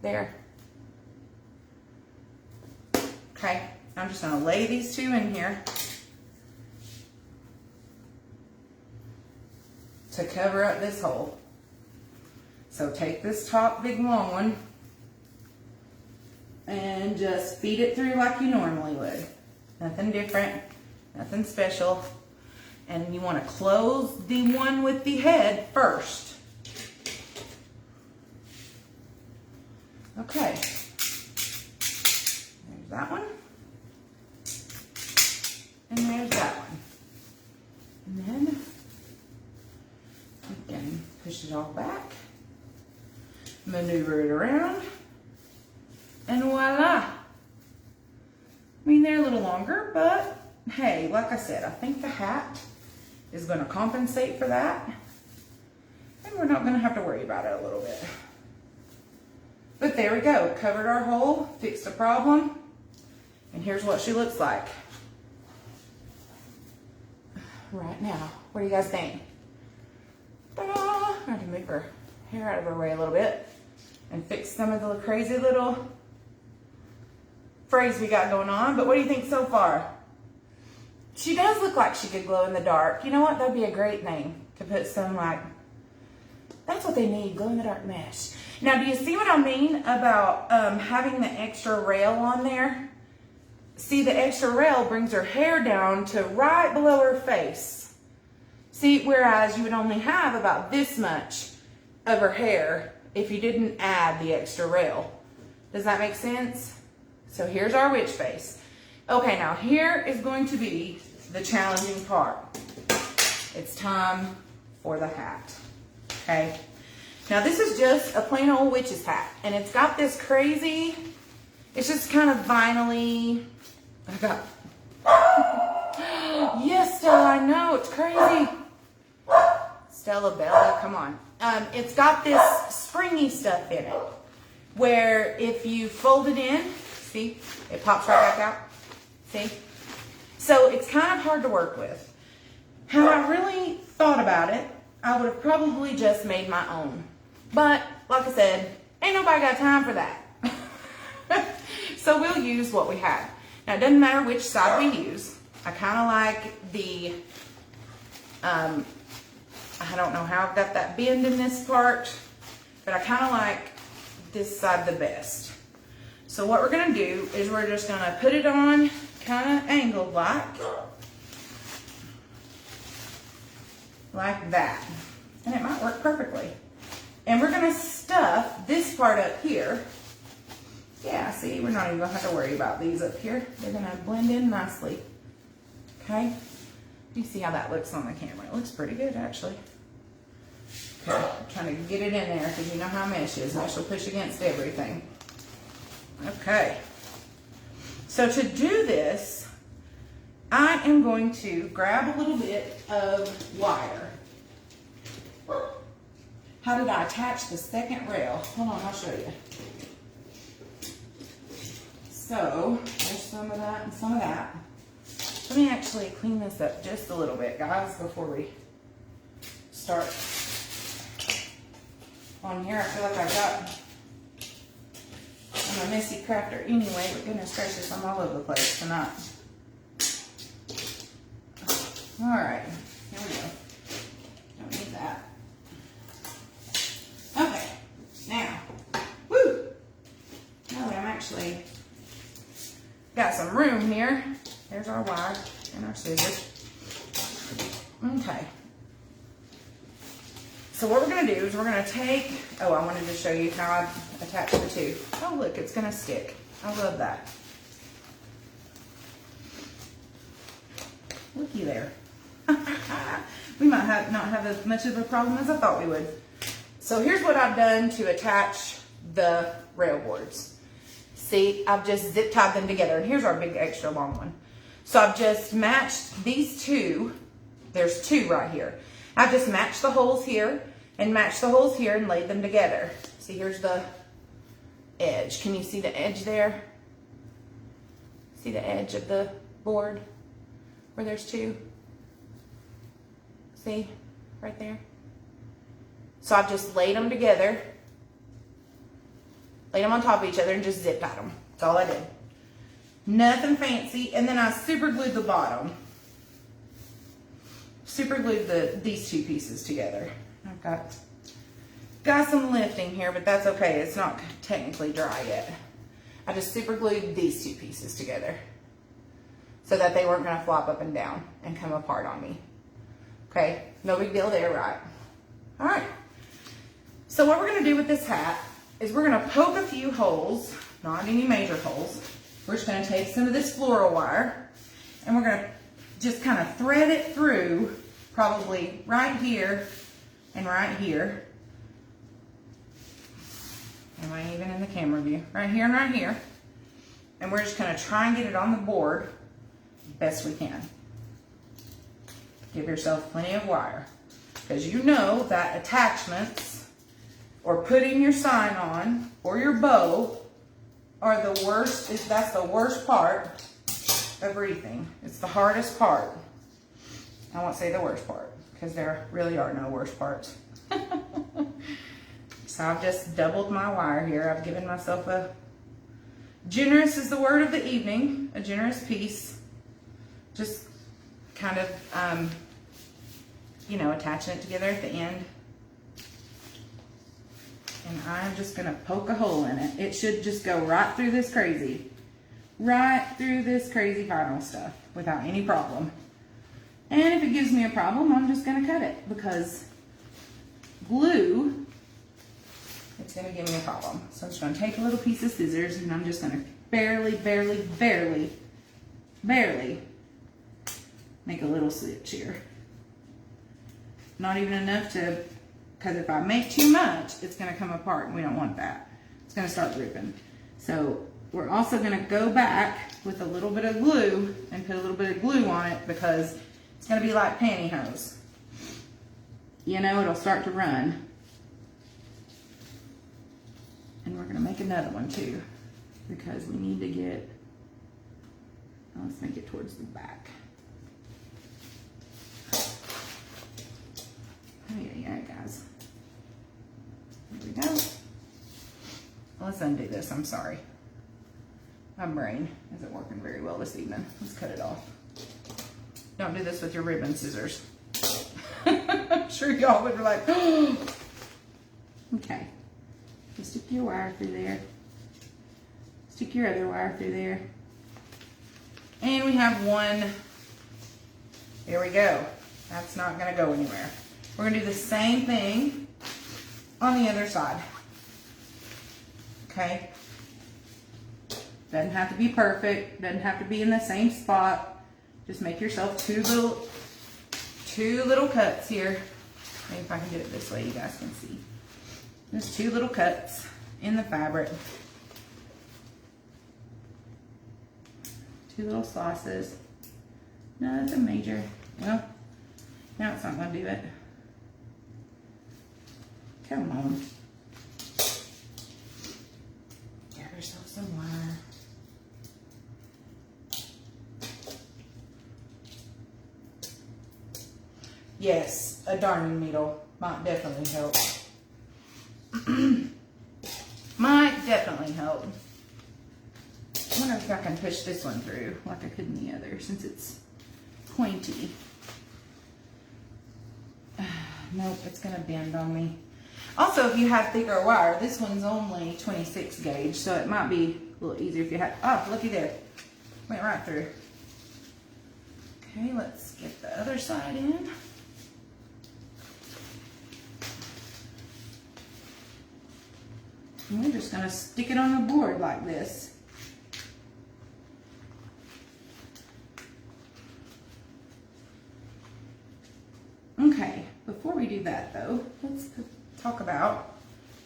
There. Okay, I'm just gonna lay these two in here. to cover up this hole. So take this top big long one and just feed it through like you normally would. Nothing different, nothing special. And you want to close the one with the head first. Okay. There's that one. And there's that one. And then we can push it all back, maneuver it around, and voila. I mean, they're a little longer, but hey, like I said, I think the hat is going to compensate for that. And we're not going to have to worry about it a little bit. But there we go. Covered our hole, fixed the problem. And here's what she looks like right now. What do you guys think? Ta-da! I have to move her hair out of her way a little bit and fix some of the crazy little frays we got going on. But what do you think so far? She does look like she could glow in the dark. You know what? That'd be a great name to put some, like, that's what they need, glow in the dark mesh. Now, do you see what I mean about having the extra rail on there? See, the extra rail brings her hair down to right below her face. See, whereas you would only have about this much of her hair if you didn't add the extra rail. Does that make sense? So here's our witch face. Okay, now here is going to be the challenging part. It's time for the hat, okay? Now this is just a plain old witch's hat, and it's got this crazy, it's just kind of vinyl-y. I got, yes, Stella, I know, it's crazy. Stella Bella, come on. It's got this springy stuff in it, where if you fold it in, see, it pops right back out. See? So it's kind of hard to work with. Had I really thought about it, I would have probably just made my own. But, like I said, ain't nobody got time for that. So we'll use what we have. Now, it doesn't matter which side we use. I kind of like the, I don't know how I've got that bend in this part, but I kind of like this side the best. So what we're going to do is we're just going to put it on kind of angled like that. And it might work perfectly. And we're going to stuff this part up here. Yeah, see, we're not even going to have to worry about these up here. They're going to blend in nicely. Okay? You see how that looks on the camera. It looks pretty good, actually. Okay, I'm trying to get it in there because you know how mesh is. Mesh will push against everything. Okay. So to do this, I am going to grab a little bit of wire. How did I attach the second rail? Hold on, I'll show you. So, there's some of that and some of that. Let me actually clean this up just a little bit, guys, before we start on here. I feel like I've got, I'm a messy crafter anyway, but goodness gracious, I'm all over the place tonight. All right, here we go. Don't need that. Okay, now, woo! Now that I'm actually got some room here, there's our wire and our scissors. Okay. So what we're going to do is we're going to take, oh, I wanted to show you how I attach the two. Oh, look, it's going to stick. I love that. Looky there. We might not have as much of a problem as I thought we would. So here's what I've done to attach the rail boards. See, I've just zip tied them together, and here's our big extra long one. So I've just matched these two. There's two right here. I've just matched the holes here and matched the holes here and laid them together. See, here's the edge. Can you see the edge there? See the edge of the board where there's two? See, right there? So I've just laid them together, laid them on top of each other and just zip tied them. That's all I did. Nothing fancy. And then I super glued the bottom. super glued these two pieces together. I've got some lifting here, but that's okay. It's not technically dry yet. I just super glued these two pieces together so that they weren't gonna flop up and down and come apart on me. Okay, no big deal there, right? All right, so what we're gonna do with this hat is we're gonna poke a few holes, not any major holes. We're just gonna take some of this floral wire and we're gonna just kind of thread it through, probably right here and right here. Am I even in the camera view? Right here and right here. And we're just gonna try and get it on the board best we can. Give yourself plenty of wire, because you know that attachments or putting your sign on or your bow are the worst. That's the worst part of wreathing. It's the hardest part. I won't say the worst part, because there really are no worst parts. So I've just doubled my wire here. I've given myself a generous is the word of the evening, a generous piece. Just kind of, you know, attaching it together at the end. And I'm just gonna poke a hole in it. It should just go right through this crazy vinyl stuff without any problem. And if it gives me a problem, I'm just gonna cut it, because glue, it's gonna give me a problem. So I'm just gonna take a little piece of scissors and I'm just gonna barely make a little slitch here. Not even enough to, because if I make too much, it's gonna come apart and we don't want that. It's gonna start ripping. So we're also gonna go back with a little bit of glue and put a little bit of glue on it, because it's gonna be like pantyhose. You know, it'll start to run. And we're gonna make another one too, because we need to get, let's make it towards the back. Oh yeah, guys. There we go. Let's undo this, I'm sorry. My brain isn't working very well this evening. Let's cut it off. Don't do this with your ribbon scissors. I'm sure y'all would be like, oh. Okay. So stick your wire through there. Stick your other wire through there. And we have one. There we go. That's not gonna go anywhere. We're gonna do the same thing on the other side. Okay? Doesn't have to be perfect. Doesn't have to be in the same spot. Just make yourself two little cuts here. Maybe if I can get it this way, you guys can see. Just two little cuts in the fabric. Two little slices. Nothing major. Well, now it's not gonna do it. Come on. Get yourself some wire. Yes, a darning needle might definitely help. Might definitely help. I wonder if I can push this one through like I could in the other, since it's pointy. Nope, it's gonna bend on me. Also, if you have thicker wire, this one's only 26 gauge, so it might be a little easier if you had, oh, looky there. Went right through. Okay, let's get the other side in. And we're just gonna stick it on the board like this. Okay, before we do that though, let's talk about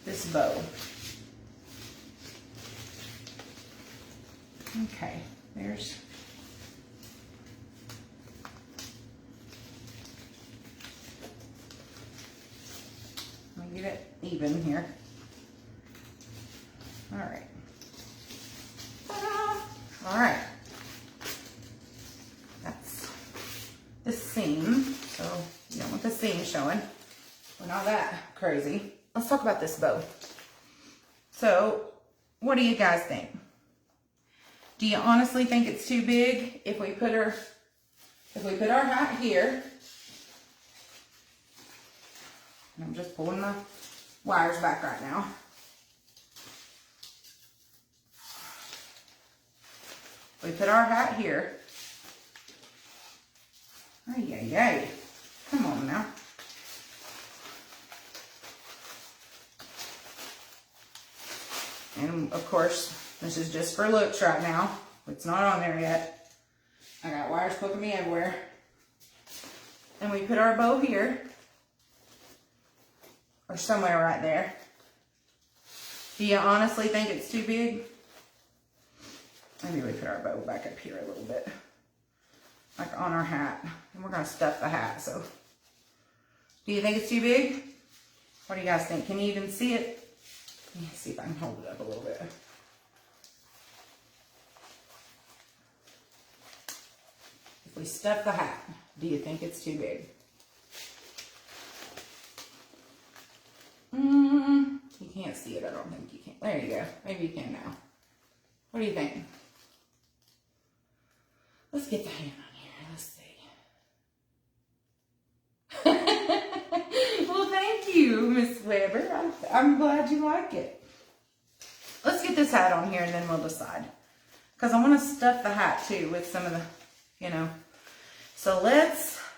this bow. Okay, there's let me get it even here. All right. Ta-da! All right. That's the seam. So you don't want the seam showing. We're not that crazy. Let's talk about this bow. So what do you guys think? Do you honestly think it's too big if we put our hat here And I'm just pulling the wires back right now. We put our hat here. Ay, ay, ay. Come on now. And of course, this is just for looks right now. It's not on there yet. I got wires poking me everywhere. And we put our bow here. Or somewhere right there. Do you honestly think it's too big? Maybe we put our bow back up here a little bit. Like on our hat. And we're going to stuff the hat, so. Do you think it's too big? What do you guys think? Can you even see it? Let me see if I can hold it up a little bit. If we stuff the hat, do you think it's too big? You can't see it. I don't think you can. There you go. Maybe you can now. What do you think? Let's get the hand on here. Let's see. Well, thank you, Miss Weber. I'm glad you like it. Let's get this hat on here and then we'll decide. Because I want to stuff the hat too with some of the, you know. So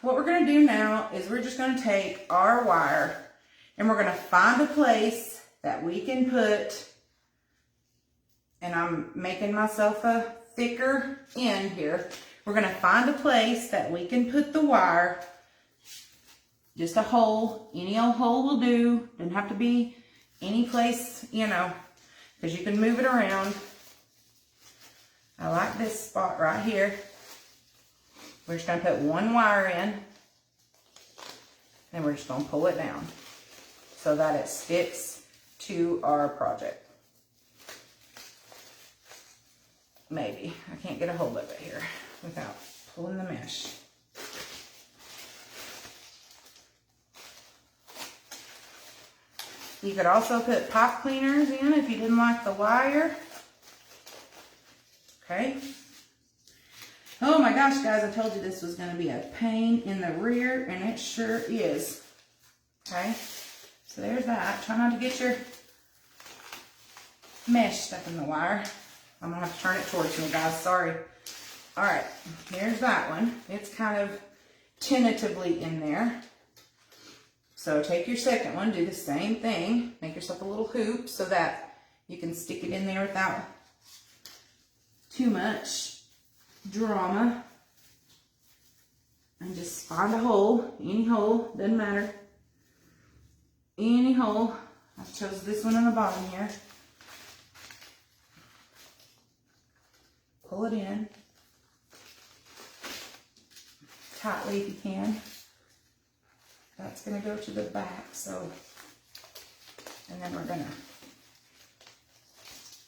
what we're going to do now is we're just going to take our wire and we're going to find a place that we can put, and I'm making myself a thicker end here. We're going to find a place that we can put the wire, just a hole, any old hole will do. Doesn't have to be any place, you know, because you can move it around. I like this spot right here. We're just going to put one wire in, and we're just going to pull it down so that it sticks to our project. Maybe. I can't get a hold of it here without pulling the mesh. You could also put pipe cleaners in if you didn't like the wire. Okay. Oh my gosh, guys, I told you this was going to be a pain in the rear, and it sure is. Okay. So there's that. Try not to get your mesh stuck in the wire. I'm going to have to turn it towards me, guys. Sorry. All right. Here's that one. It's kind of tentatively in there. So take your second one. Do the same thing. Make yourself a little hoop so that you can stick it in there without too much drama. And just find a hole. Any hole. Doesn't matter. Any hole. I've chose this one on the bottom here. Pull it in. Tightly if you can. That's going to go to the back, so. And then we're going to.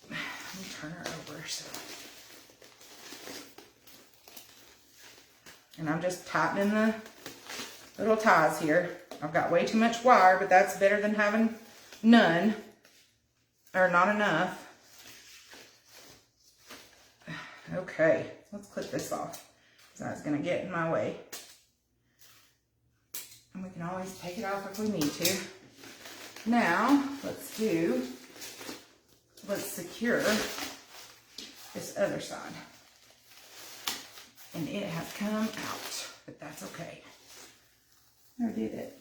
Let me turn her over so. And I'm just tightening the little ties here. I've got way too much wire, but that's better than having none, or not enough. Okay, let's clip this off, because that's going to get in my way. And we can always take it off if we need to. Now, let's secure this other side. And it has come out, but that's okay. Or did it?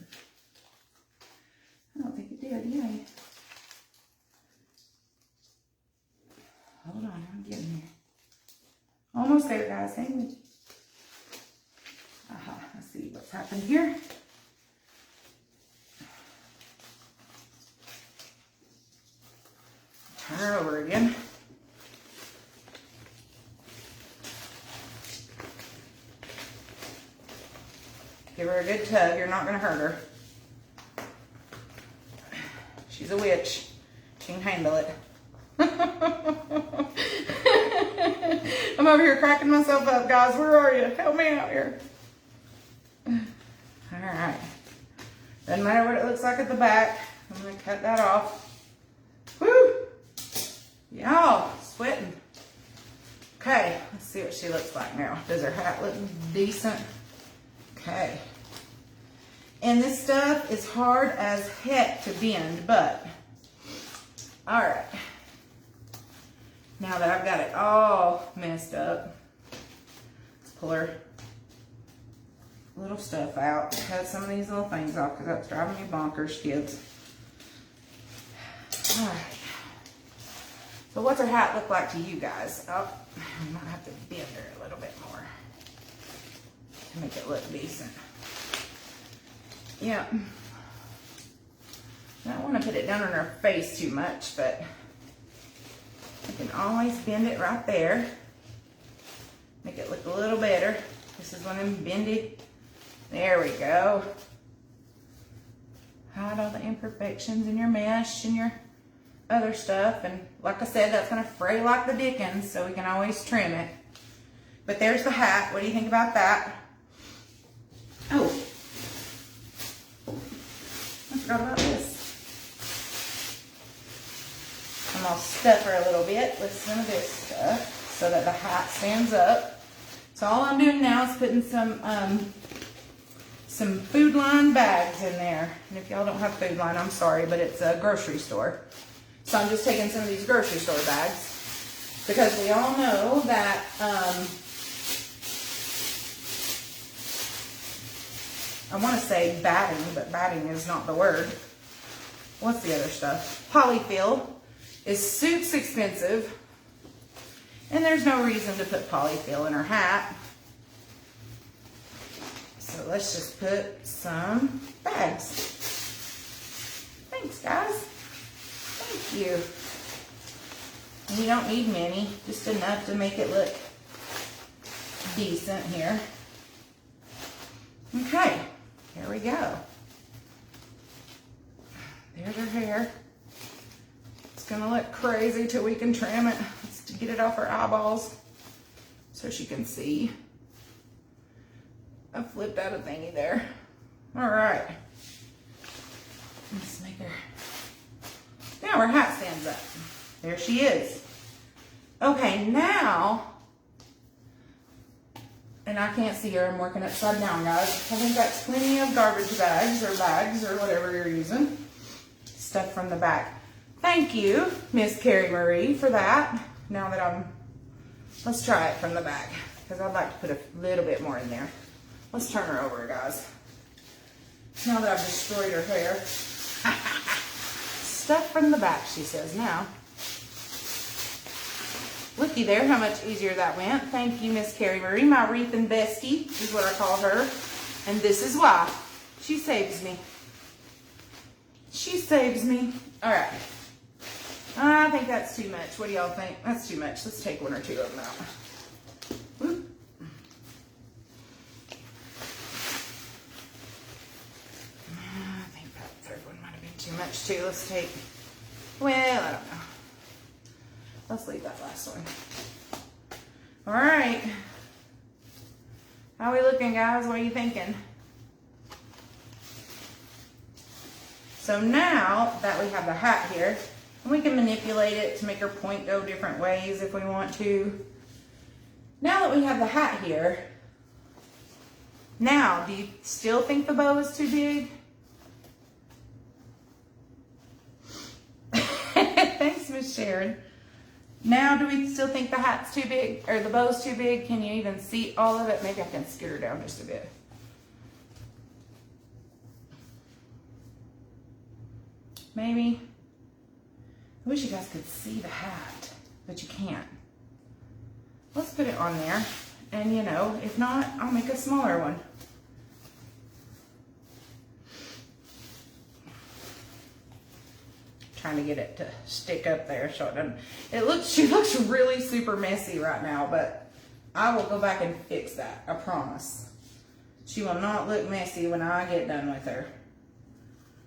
I don't think it did, yay. Hold on, I'm getting there. Almost there, guys, hang with me. Let's see what's happened here. Turn her over again. Give her a good tug. You're not going to hurt her. She's a witch. She can handle it. I'm over here cracking myself up, guys. Where are you? Help me out here. All right. Doesn't matter what it looks like at the back. I'm going to cut that off. Woo! Y'all, sweating. Okay, let's see what she looks like now. Does her hat look decent? Okay. And this stuff is hard as heck to bend, but all right. Now that I've got it all messed up, let's pull our little stuff out. Cut some of these little things off because that's driving me bonkers, kids. All right. So what's our hat look like to you guys? Oh, I might have to bend her a little bit more to make it look decent. Yeah. I don't want to put it down on her face too much, but I can always bend it right there. Make it look a little better. This is one of them bendy. There we go. Hide all the imperfections in your mesh and your other stuff. And like I said, that's going to fray like the dickens, so we can always trim it. But there's the hat. What do you think about that? Oh, I forgot about this. I'm going to stuff her a little bit with some of this stuff so that the hat stands up. So all I'm doing now is putting some Food Line bags in there. And if y'all don't have Food Line, I'm sorry, but it's a grocery store. So I'm just taking some of these grocery store bags because we all know that I want to say batting, but batting is not the word. What's the other stuff? Polyfill is super expensive, and there's no reason to put polyfill in her hat. So let's just put some bags. Thanks, guys. Thank you. And you don't need many, just enough to make it look decent here. Okay, here we go. There's her hair. It's gonna look crazy till we can trim it. Let's get it off her eyeballs so she can see. I flipped out a thingy there. All right. Let's make her. Now her hat stands up. There she is. Okay, now, and I can't see her, I'm working upside down, guys. I think that's plenty of garbage bags or whatever you're using. Stuff from the back. Thank you, Miss Carrie Marie, for that. Now that let's try it from the back, because I'd like to put a little bit more in there. Let's turn her over, guys. Now that I've destroyed her hair. Stuff from the back, she says now. Looky there, how much easier that went. Thank you, Miss Carrie Marie. My Wreath and bestie is what I call her. And this is why. She saves me. She saves me. All right. I think that's too much. What do y'all think? That's too much. Let's take one or two of them out. Whoop. I think that third one might have been too much too. Let's take, well, I don't know. Let's leave that last one. All right. How are we looking, guys? What are you thinking? So now that we have the hat here, we can manipulate it to make her point go different ways if we want to. Now that we have the hat here, now, do you still think the bow is too big? Thanks, Miss Sharon. Now, do we still think the hat's too big, or the bow's too big? Can you even see all of it? Maybe I can scoot her down just a bit. Maybe. I wish you guys could see the hat, but you can't. Let's put it on there, and you know, if not, I'll make a smaller one. Trying to get it to stick up there so it doesn't. She looks really super messy right now, but I will go back and fix that. I promise. She will not look messy when I get done with her.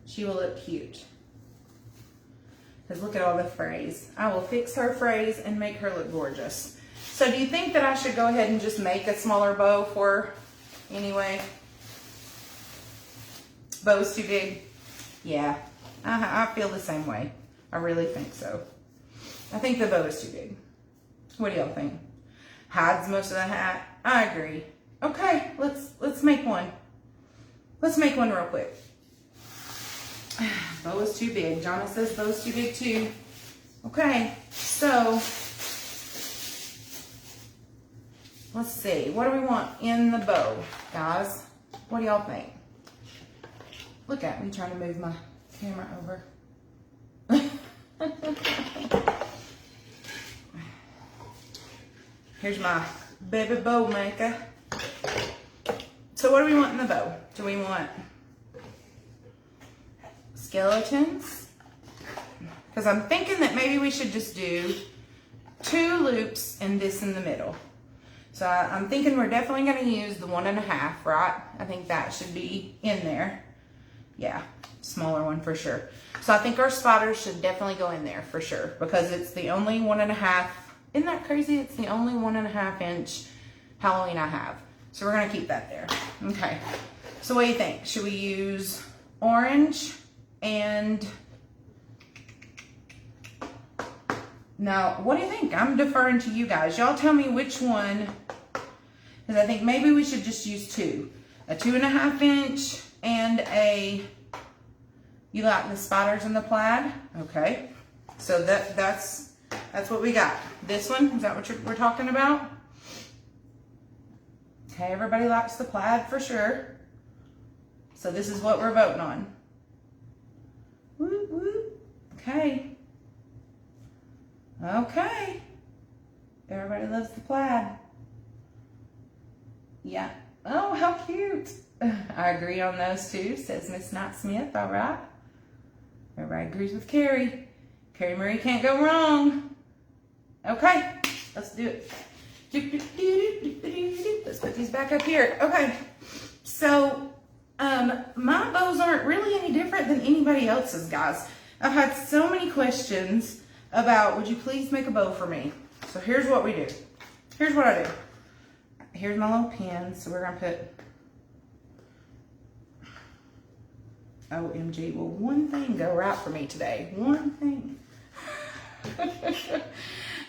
She will look cute. Because look at all the frays. I will fix her frays and make her look gorgeous. So do you think that I should go ahead and just make a smaller bow for her anyway? Bow's too big? Yeah. I feel the same way. I really think so. I think the bow is too big. What do y'all think? Hides most of the hat? I agree. Okay, let's make one. Let's make one real quick. Bow is too big. Jonna says bow is too big too. Okay, so let's see. What do we want in the bow, guys? What do y'all think? Look at me trying to move my camera over. Here's my baby bow maker. So what do we want in the bow? Do we want skeletons? Because I'm thinking that maybe we should just do 2 loops and this in the middle. So I'm thinking we're definitely going to use the 1.5, right? I think that should be in there. Yeah, smaller one for sure. So I think our spiders should definitely go in there for sure because it's the only 1.5. Isn't that crazy? It's the only 1.5 inch Halloween I have. So we're going to keep that there. Okay. So what do you think? Should we use orange and... Now, what do you think? I'm deferring to you guys. Y'all tell me which one, because I think maybe we should just use 2. A 2.5 inch and a, you like the spiders and the plaid? Okay. So that's what we got. This one, is that what we're talking about? Okay, everybody likes the plaid for sure. So this is what we're voting on. Woo, woo. Okay. Okay. Everybody loves the plaid. Yeah. Oh, how cute. I agree on those too, says Miss Knight Smith. All right. Everybody agrees with Carrie. Carrie Marie can't go wrong. Okay, let's do it. Let's put these back up here. Okay, so my bows aren't really any different than anybody else's, guys. I've had so many questions about, would you please make a bow for me? So here's what we do. Here's what I do. Here's my little pin. So we're gonna put, OMG, will one thing go right for me today? One thing.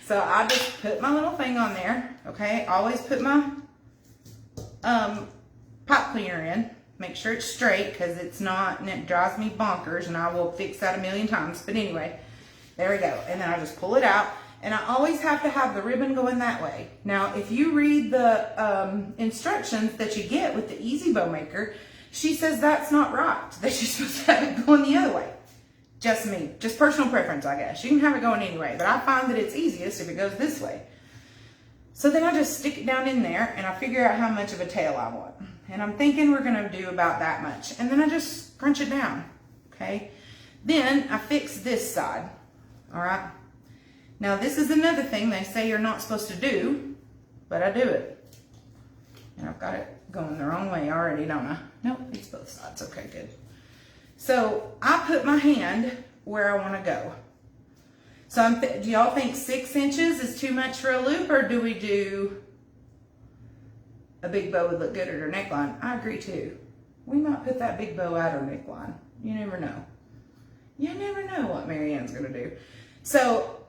So I just put my little thing on there, okay? Always put my pipe cleaner in. Make sure it's straight because it's not, and it drives me bonkers, and I will fix that 1,000,000 times. But anyway, there we go. And then I just pull it out, and I always have to have the ribbon going that way. Now, if you read the instructions that you get with the Easy Bow Maker, she says that's not right, that you're supposed to have it going the other way. Just me, just personal preference, I guess. You can have it going anyway, but I find that it's easiest if it goes this way. So then I just stick it down in there and I figure out how much of a tail I want. And I'm thinking we're gonna do about that much. And then I just crunch it down, okay? Then I fix this side, all right? Now this is another thing they say you're not supposed to do, but I do it. And I've got it going the wrong way already, don't I? Nope, it's both sides, okay, good. So I put my hand where I want to go. So do y'all think 6 inches is too much for a loop, or do we do a big bow would look good at her neckline? I agree too. We might put that big bow at her neckline. You never know. You never know what Marianne's going to do. So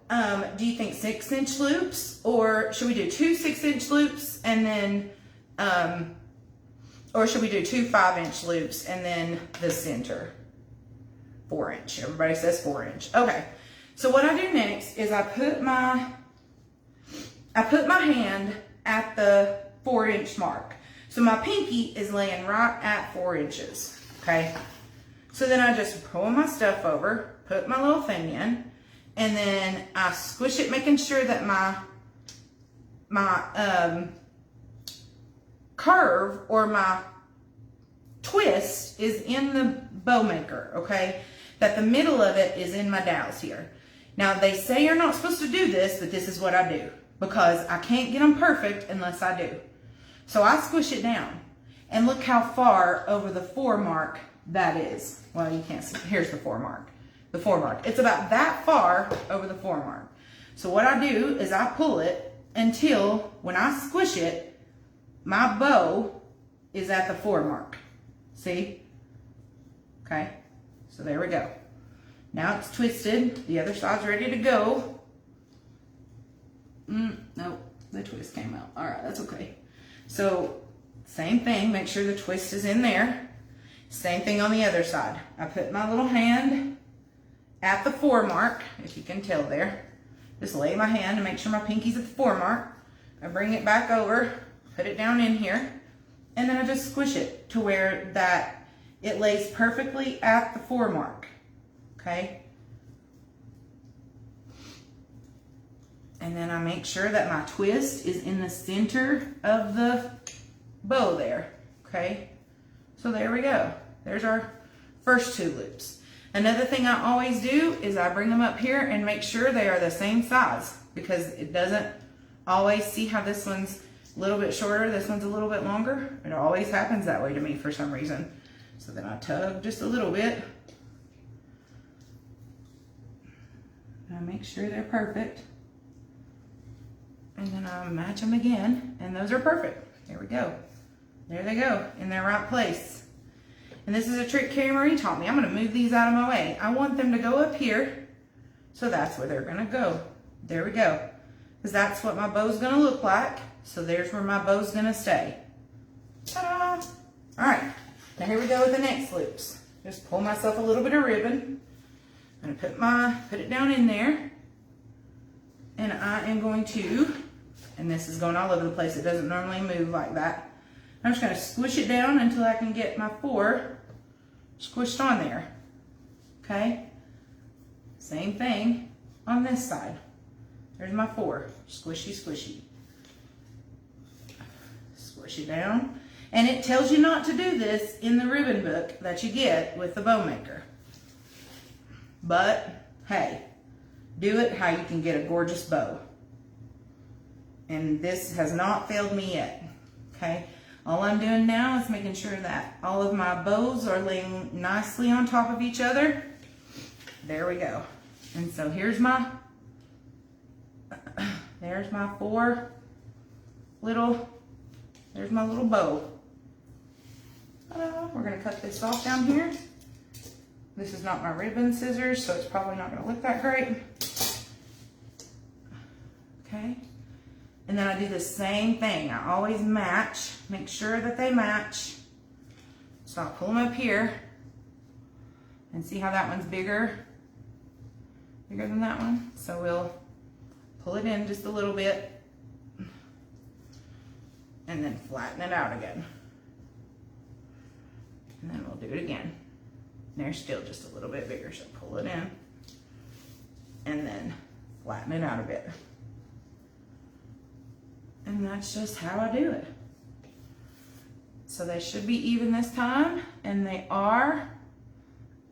do you think 6 inch loops, or should we do 2 6-inch loops and then, or should we do 2 5-inch loops and then the center 4-inch? Everybody says 4-inch. Okay. So what I do next is I put my hand at the 4-inch mark. So my pinky is laying right at 4 inches. Okay. So then I just pull my stuff over, put my little thing in, and then I squish it, making sure that my curve or my twist is in the bow maker, okay? That the middle of it is in my dowels here. Now they say you're not supposed to do this, but this is what I do because I can't get them perfect unless I do. So I squish it down, and look how far over the 4 mark that is. Well, you can't see. Here's the 4 mark. The 4 mark. It's about that far over the 4 mark. So what I do is I pull it until when I squish it, my bow is at the 4 mark. See? Okay. So there we go. Now it's twisted. The other side's ready to go. Nope. The twist came out. All right. That's okay. So same thing. Make sure the twist is in there. Same thing on the other side. I put my little hand at the 4 mark, if you can tell there. Just lay my hand and make sure my pinky's at the 4 mark. I bring it back over, put it down in here, and then I just squish it to where that it lays perfectly at the 4 mark, okay? And then I make sure that my twist is in the center of the bow there, okay? So there we go. There's our first 2 loops. Another thing I always do is I bring them up here and make sure they are the same size, because it doesn't always, see how this one's a little bit shorter, this one's a little bit longer? It always happens that way to me for some reason. So then I tug just a little bit. And I make sure they're perfect. And then I match them again, and those are perfect. There we go. There they go, in their right place. And this is a trick Carrie Marie taught me. I'm gonna move these out of my way. I want them to go up here, so that's where they're gonna go. There we go. Because that's what my bow's gonna look like. So there's where my bow's gonna stay. Ta-da! All right, now here we go with the next loops. Just pull myself a little bit of ribbon. I'm gonna put it down in there. And I am going to, and this is going all over the place. It doesn't normally move like that. I'm just gonna squish it down until I can get my 4 squished on there, okay? Same thing on this side. There's my 4, squishy, squishy. Squish it down. And it tells you not to do this in the ribbon book that you get with the bow maker. But, hey, do it how you can get a gorgeous bow. And this has not failed me yet, okay? All I'm doing now is making sure that all of my bows are laying nicely on top of each other. There we go. And so here's my, there's my 4 little, there's my little bow. We're gonna cut this off down here. This is not my ribbon scissors, so it's probably not gonna look that great. Okay. And then I do the same thing. I always match, make sure that they match. So I'll pull them up here and see how that one's bigger than that one. So we'll pull it in just a little bit and then flatten it out again. And then we'll do it again. And they're still just a little bit bigger, so pull it in and then flatten it out a bit. And that's just how I do it. So they should be even this time, and they are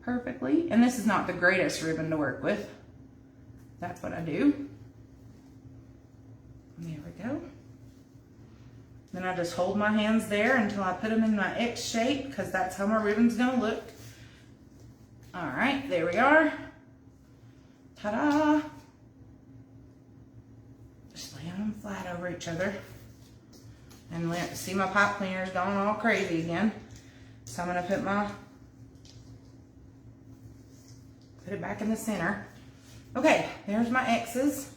perfectly. And this is not the greatest ribbon to work with. That's what I do. There we go. Then I just hold my hands there until I put them in my X shape, because that's how my ribbon's gonna look. All right, there we are. Ta-da! Just laying them flat over each other. And see, my pipe cleaner's going all crazy again. So I'm gonna put it back in the center. Okay, there's my X's.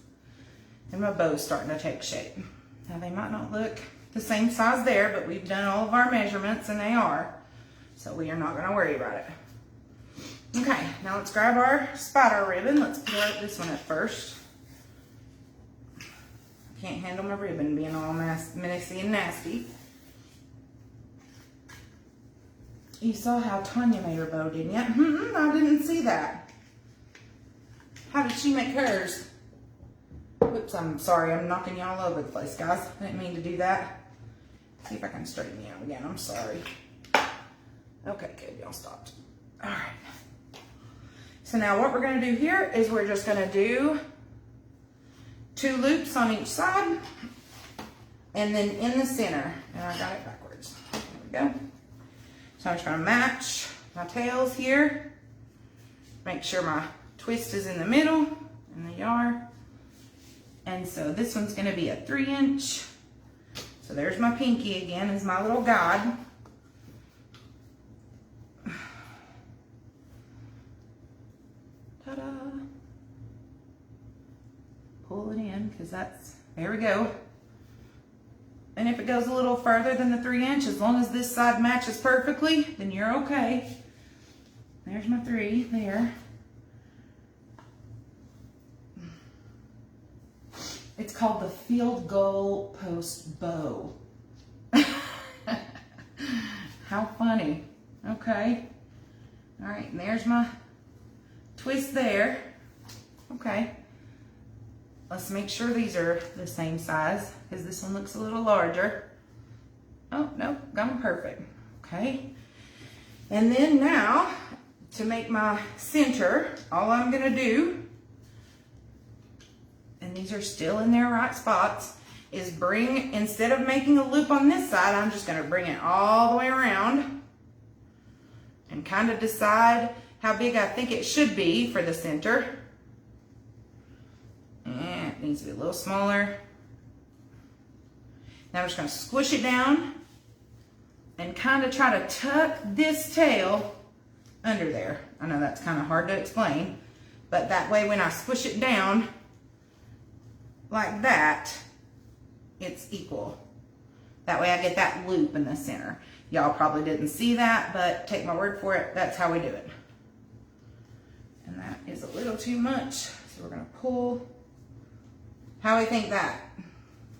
And my bow's starting to take shape. Now they might not look the same size there, but we've done all of our measurements and they are. So we are not gonna worry about it. Okay, now let's grab our spider ribbon. Let's put this one at first. Can't handle my ribbon being all messy and nasty. You saw how Tanya made her bow, didn't you? I didn't see that. How did she make hers? Whoops, I'm sorry. I'm knocking you all over the place, guys. I didn't mean to do that. See if I can straighten you out again. I'm sorry. Okay, good. Y'all stopped. All right. So now what we're going to do here is we're just going to do 2 loops on each side, and then in the center, and I got it backwards. There we go. So I'm just going to match my tails here, make sure my twist is in the middle, and they are. And so this one's going to be a 3-inch. So there's my pinky again, is my little guide. Ta-da! Pull it in, because that's, there we go. And if it goes a little further than the 3 inch, as long as this side matches perfectly, then you're okay. There's my 3 there. It's called the field goal post bow. How funny. Okay. All right, and there's my twist there. Okay. Let's make sure these are the same size, because this one looks a little larger. Oh, no, got them perfect. Okay. And then now, to make my center, all I'm gonna do, and these are still in their right spots, is bring, instead of making a loop on this side, I'm just gonna bring it all the way around and kind of decide how big I think it should be for the center. And it needs to be a little smaller. Now I'm just gonna squish it down and kind of try to tuck this tail under there. I know that's kind of hard to explain, but that way when I squish it down like that, it's equal. That way I get that loop in the center. Y'all probably didn't see that, but take my word for it, that's how we do it. And that is a little too much, so we're gonna pull. How do you think that?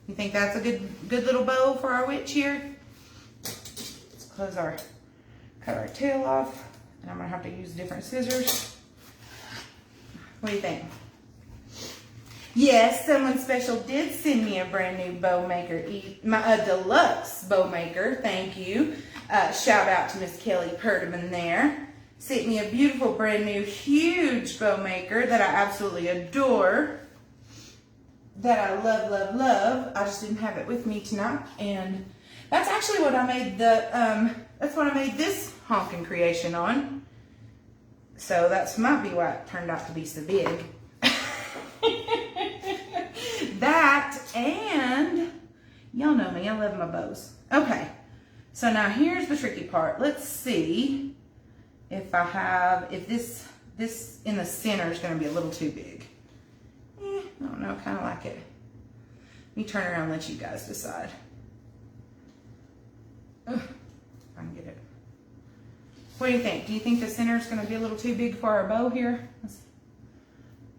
You think that's a good little bow for our witch here? Let's cut our tail off, and I'm gonna have to use different scissors. What do you think? Yes, someone special did send me a brand new bow maker, a deluxe bow maker. Thank you. Shout out to Miss Kelly Perdaman there. Sent me a beautiful brand new huge bow maker that I absolutely adore. That I love, love, love. I just didn't have it with me tonight, and that's actually what I made that's what I made this honking creation on. So that's might be why it turned out to be so big. That, and y'all know me, I love my bows. Okay, so now here's the tricky part. Let's see if this in the center is going to be a little too big. I don't know, kind of like it. Let me turn around and let you guys decide. Ugh, if I can get it. What do you think? Do you think the center is going to be a little too big for our bow here?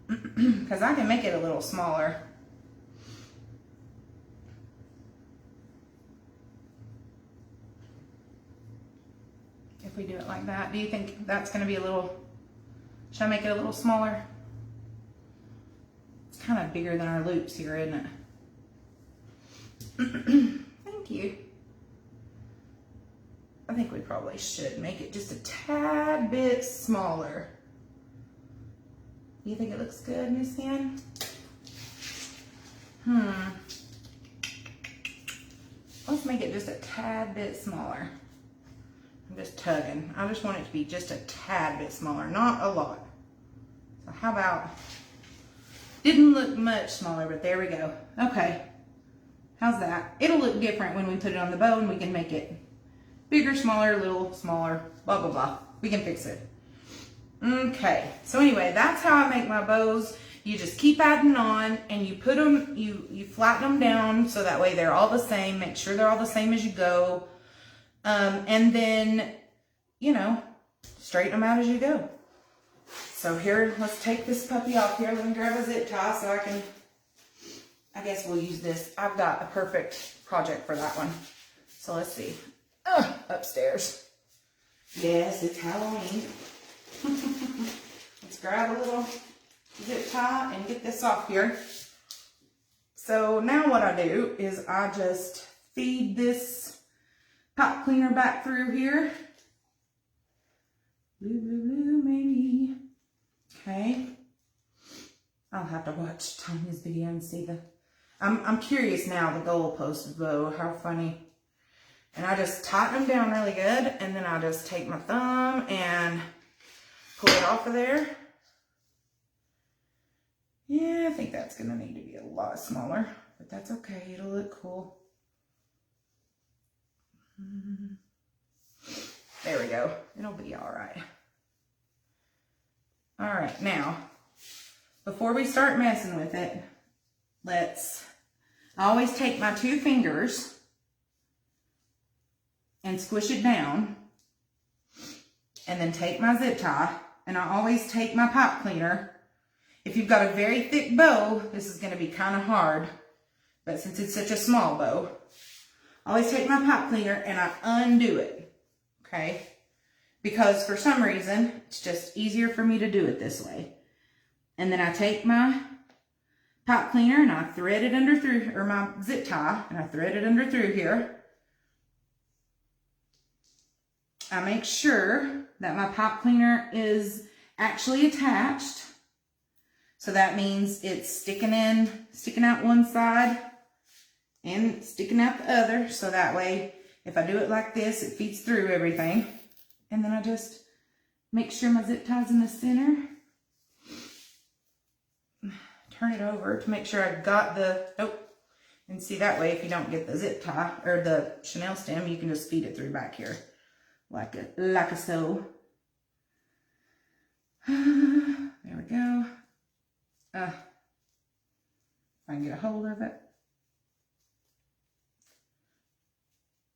Because I can make it a little smaller. If we do it like that, do you think that's going to be a little, should I make it a little smaller? It's kind of bigger than our loops here, isn't it? Thank you. I think we probably should make it just a tad bit smaller. You think it looks good, Miss Ann? Let's make it just a tad bit smaller. I'm just tugging. I just want it to be just a tad bit smaller, not a lot. So how about, didn't look much smaller, but there we go. Okay, how's that? It'll look different when we put it on the bow, and we can make it bigger, smaller, little, smaller, blah, blah, blah. We can fix it. Okay, so anyway, that's how I make my bows. You just keep adding on, and you put them, you flatten them down so that way they're all the same. Make sure they're all the same as you go. And then, you know, straighten them out as you go. So here, let's take this puppy off here. Let me grab a zip tie so I guess we'll use this. I've got a perfect project for that one. So let's see. Upstairs. Yes, it's Halloween. Let's grab a little zip tie and get this off here. So now what I do is I just feed this pot cleaner back through here. Blue, blue, blue, maybe. Okay. I'll have to watch Tanya's video and see the, I'm curious now, the goalpost bow, how funny. And I just tighten them down really good, and then I just take my thumb and pull it off of there. Yeah, I think that's gonna need to be a lot smaller, but that's okay, it'll look cool. There we go, it'll be all right. All right, now, before we start messing with it, I always take my two fingers and squish it down. And then take my zip tie, and I always take my pipe cleaner. If you've got a very thick bow, this is going to be kind of hard, but since it's such a small bow, I always take my pipe cleaner and I undo it, okay? Because for some reason, it's just easier for me to do it this way. And then I take my pipe cleaner and I thread it under through, or my zip tie, and I thread it under through here. I make sure that my pipe cleaner is actually attached. So that means it's sticking out one side and sticking out the other. So that way, if I do it like this, it feeds through everything. And then I just make sure my zip tie's in the center. Turn it over to make sure I got the, and see that way if you don't get the zip tie or the chenille stem, you can just feed it through back here. Like a so. There we go. If I can get a hold of it.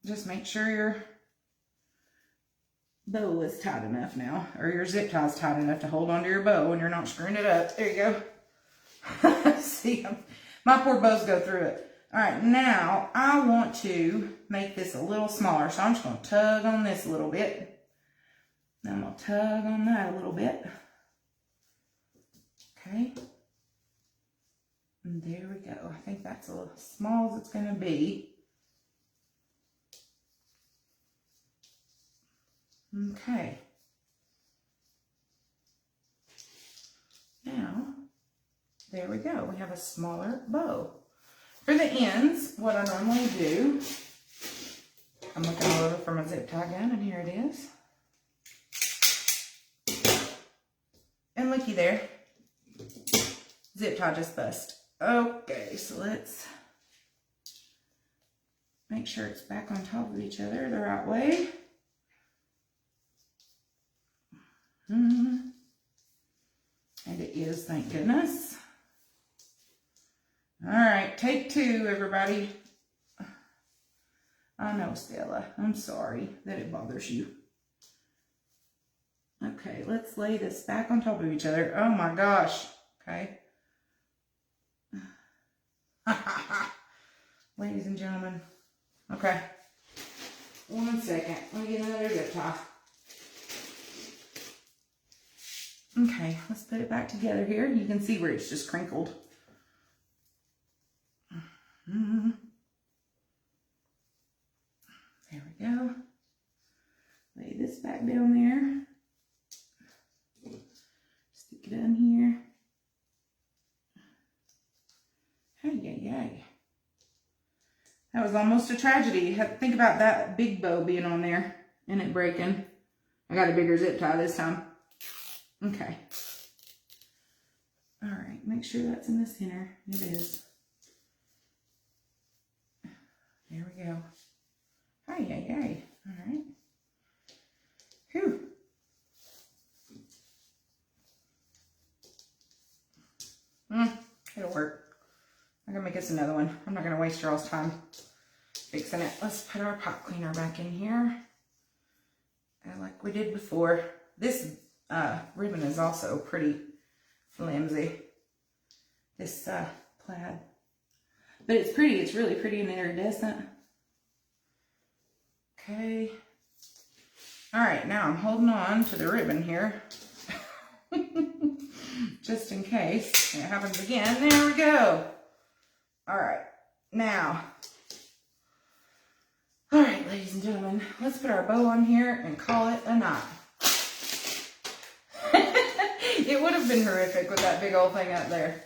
Just make sure your bow is tight enough now, or your zip tie is tight enough to hold onto your bow and you're not screwing it up. There you go. See, my poor bows go through it. All right, now I want to make this a little smaller, so I'm just going to tug on this a little bit. Then I'm going to tug on that a little bit. Okay. And there we go. I think that's as small as it's going to be. Okay. Now, there we go. We have a smaller bow. For the ends, what I normally do, I'm looking all over for my zip tie gun, and here it is. And looky there, zip tie just bust. Okay, so let's make sure it's back on top of each other the right way. And it is, thank goodness. All right, take two, everybody. I know, Stella. I'm sorry that it bothers you. Okay, let's lay this back on top of each other. Oh my gosh. Okay. Ladies and gentlemen. Okay. 1 second. Let me get another zip tie. Okay, let's put it back together here. You can see where it's just crinkled. There we go. Lay this back down there. Stick it in here. Hey, yay. That was almost a tragedy. Think about that big bow being on there and it breaking. I got a bigger zip tie this time. Okay. All right, make sure that's in the center. It is. There we go. Hi, yay. All right. Whew. It'll work. I'm gonna make us another one. I'm not gonna waste your all's time fixing it. Let's put our pot cleaner back in here. And like we did before. This ribbon is also pretty flimsy. This plaid. But it's pretty. It's really pretty and iridescent. Okay. All right, now I'm holding on to the ribbon here. Just in case it happens again. There we go. All right, now. All right, ladies and gentlemen, let's put our bow on here and call it a night. It would have been horrific with that big old thing up there.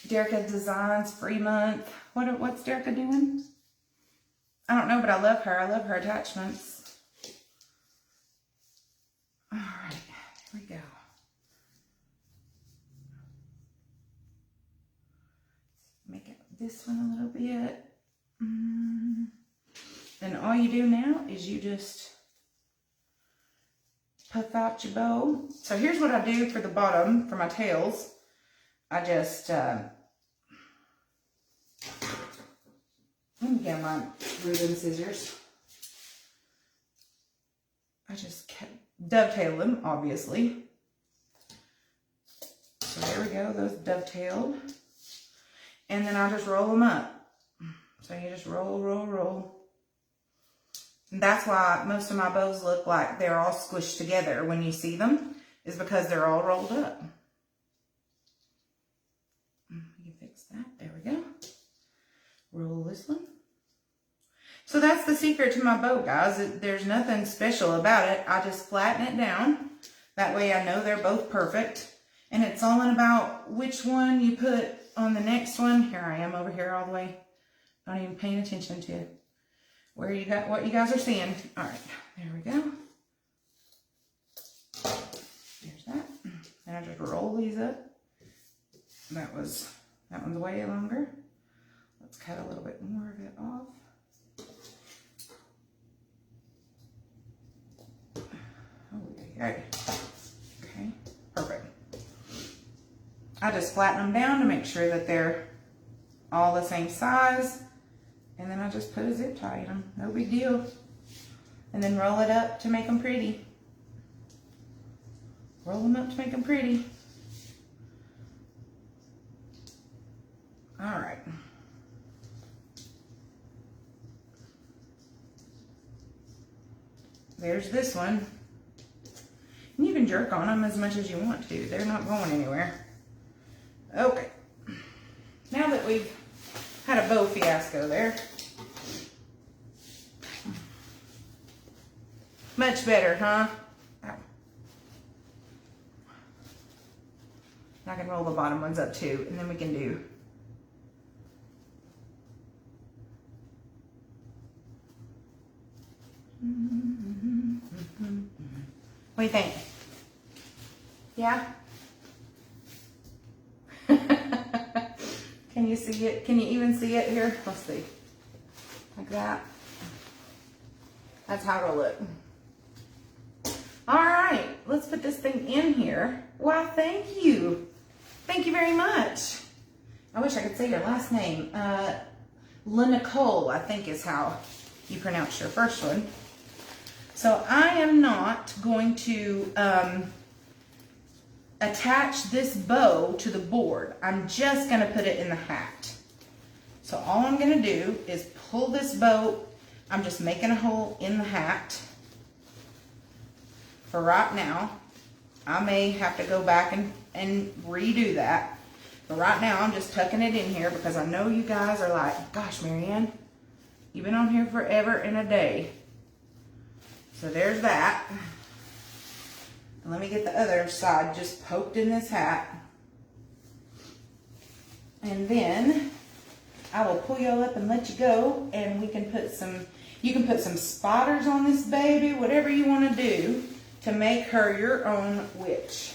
Derica Designs, free month. What's Derica doing? I don't know, but I love her. I love her attachments. All right, here we go. Make it this one a little bit. Then all you do now is you just puff out your bow. So here's what I do for the bottom, for my tails. I just, let me get my ribbon scissors. I just dovetail them, obviously. So there we go, those dovetailed. And then I'll just roll them up. So you just roll, roll, roll. And that's why most of my bows look like they're all squished together when you see them, is because they're all rolled up. You fix that, there we go. Roll this one. So that's the secret to my bow, guys. There's nothing special about it. I just flatten it down. That way I know they're both perfect. And it's all in about which one you put on the next one. Here I am over here all the way. Not even paying attention to where you got what you guys are seeing. All right, there we go. There's that. And I just roll these up. That one's way longer. Let's cut a little bit more of it off. Okay, perfect. I just flatten them down to make sure that they're all the same size. And then I just put a zip tie in them. No big deal. And then roll it up to make them pretty. Roll them up to make them pretty. All right. There's this one. And you can jerk on them as much as you want to. They're not going anywhere. Okay. Now that we've had a bow fiasco there. Much better, huh? Ow. I can roll the bottom ones up too, and then we can do what do you think? Yeah? Can you see it? Can you even see it here? Let's see. Like that. That's how it'll look. All right, let's put this thing in here. Why, thank you. Thank you very much. I wish I could say your last name. Nicole, I think is how you pronounce your first one. So I am not going to attach this bow to the board. I'm just going to put it in the hat. So all I'm going to do is pull this bow. I'm just making a hole in the hat for right now. I may have to go back and redo that. But right now I'm just tucking it in here because I know you guys are like, gosh, Marianne, you've been on here forever and a day. So there's that. And let me get the other side just poked in this hat. And then I will pull y'all up and let you go, and we can put some, you can put some spotters on this baby, whatever you want to do to make her your own witch.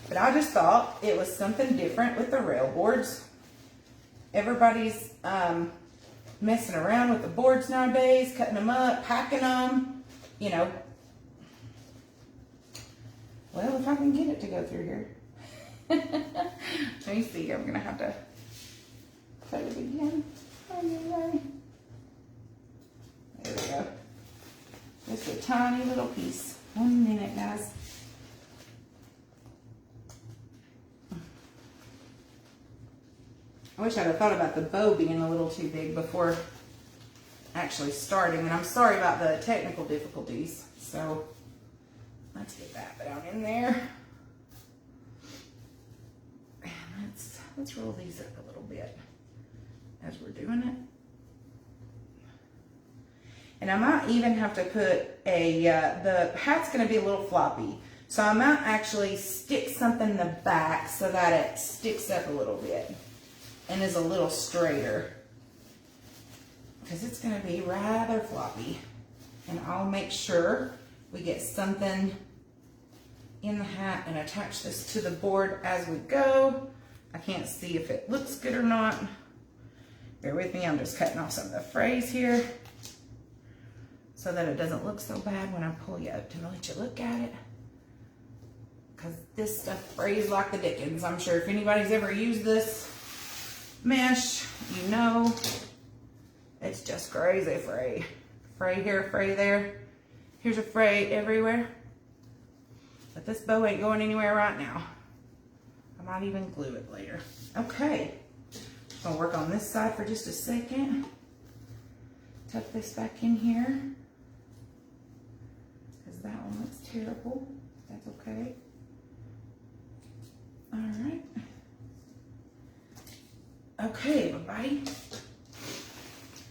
But I just thought it was something different with the rail boards. Everybody's messing around with the boards nowadays, cutting them up, packing them, you know. Well, if I can get it to go through here. Let me see, I'm gonna have to cut it again. There we go. Just a tiny little piece. 1 minute, guys. I wish I'd have thought about the bow being a little too big before actually starting, and I'm sorry about the technical difficulties. So let's get that down in there. And let's roll these up a little bit as we're doing it. And I might even have to put a, the hat's gonna be a little floppy. So I might actually stick something in the back so that it sticks up a little bit and is a little straighter. Because it's gonna be rather floppy. And I'll make sure we get something in the hat and attach this to the board as we go. I can't see if it looks good or not. Bear with me, I'm just cutting off some of the frays here so that it doesn't look so bad when I pull you up to let you look at it. Because this stuff frays like the dickens. I'm sure if anybody's ever used this mesh, you know it's just crazy fray. Fray here, fray there. Here's a fray everywhere. But this bow ain't going anywhere right now. I might even glue it later. Okay. Gonna work on this side for just a second. Tuck this back in here. Because that one looks terrible. That's okay. All right. Okay, everybody.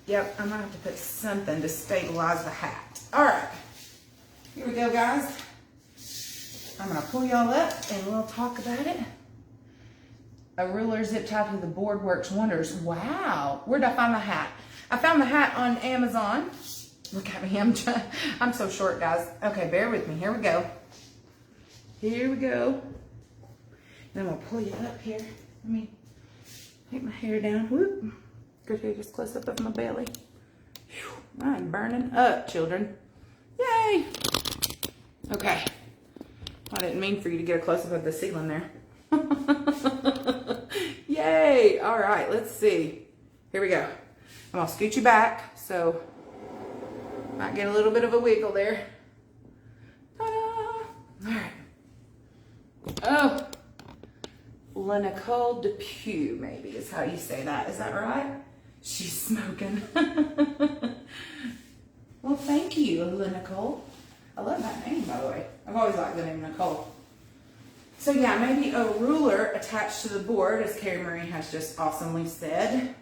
Yep, I'm gonna have to put something to stabilize the hat. All right. Here we go, guys. I'm gonna pull y'all up and we'll talk about it. A ruler zip tied to the board works wonders. Wow. Where'd I find the hat? I found the hat on Amazon. Look at me. I'm so short, guys. Okay, bear with me. Here we go. Here we go. Then I'm gonna pull you up here. Let me take my hair down. Whoop. Good here, just close up of my belly. Whew. I'm burning up, children. Yay. Okay. I didn't mean for you to get a close up of the ceiling there. Yay. All right, let's see. Here we go. I'm gonna scoot you back, so might get a little bit of a wiggle there. Ta-da! All right. Oh, Nicole Depew, maybe is how you say that. Is that right? She's smoking. Well, thank you, Nicole. I love that name, by the way. I've always liked the name Nicole. So yeah, maybe a ruler attached to the board, as Carrie Marie has just awesomely said.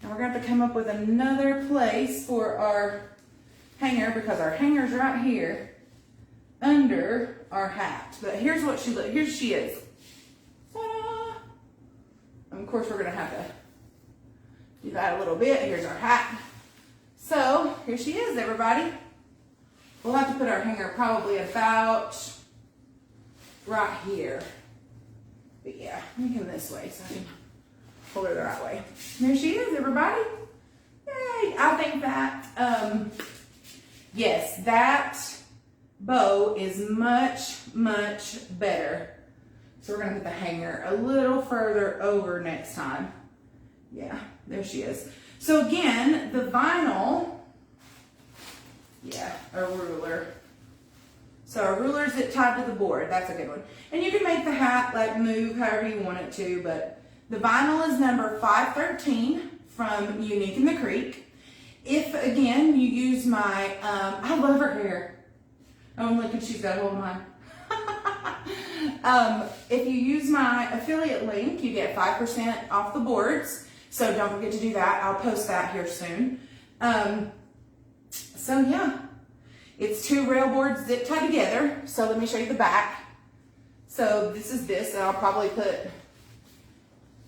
And we're going to have to come up with another place for our hanger, because our hanger's right here under our hat. But here's what she looks. Here she is. Ta-da! And of course, we're going to have to do that a little bit. Here's our hat. So here she is, everybody. We'll have to put our hanger probably about right here. But yeah, let me come this way so I can hold her the right way. There she is, everybody. Yay! I think that, yes, that bow is much, much better. So we're gonna put the hanger a little further over next time. Yeah, there she is. So again, the vinyl, yeah, a ruler. So a ruler zip tied to the board. That's a good one. And you can make the hat like move however you want it to, but the vinyl is number 513 from Unique in the Creek. If again you use my, I love her hair. Oh, look, and she's got a hold of mine. If you use my affiliate link, you get 5% off the boards. So don't forget to do that. I'll post that here soon. So yeah. It's 2 rail boards zip tied together. So let me show you the back. So this is this, and I'll probably put,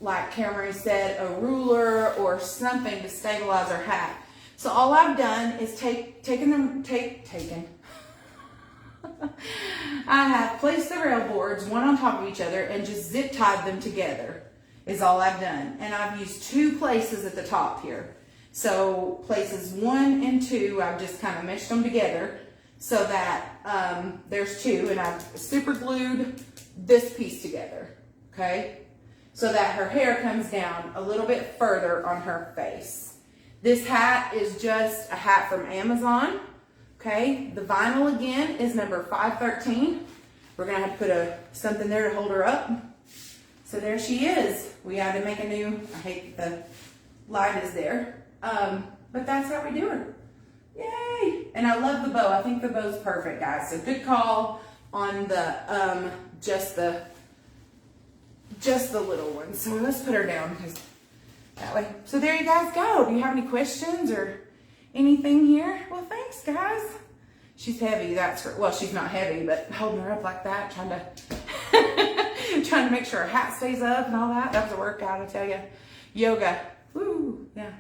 like Cameron said, a ruler or something to stabilize our hat. So all I've done is taken. I have placed the rail boards one on top of each other and just zip tied them together is all I've done. And I've used 2 places at the top here. So places 1 and 2, I've just kind of meshed them together so that there's 2, and I've super glued this piece together, okay? So that her hair comes down a little bit further on her face. This hat is just a hat from Amazon, okay? The vinyl again is number 513. We're gonna have to put something there to hold her up. So there she is. We had to make a new, I hate that the light is there. But that's how we do her. Yay! And I love the bow. I think the bow's perfect, guys. So good call on the just the little one. So let's put her down because that way. So there you guys go. Do you have any questions or anything here? Well, thanks, guys. She's heavy. That's for, well, she's not heavy, but holding her up like that, trying to make sure her hat stays up and all that. That was a workout, I tell you. Yoga. Woo, yeah.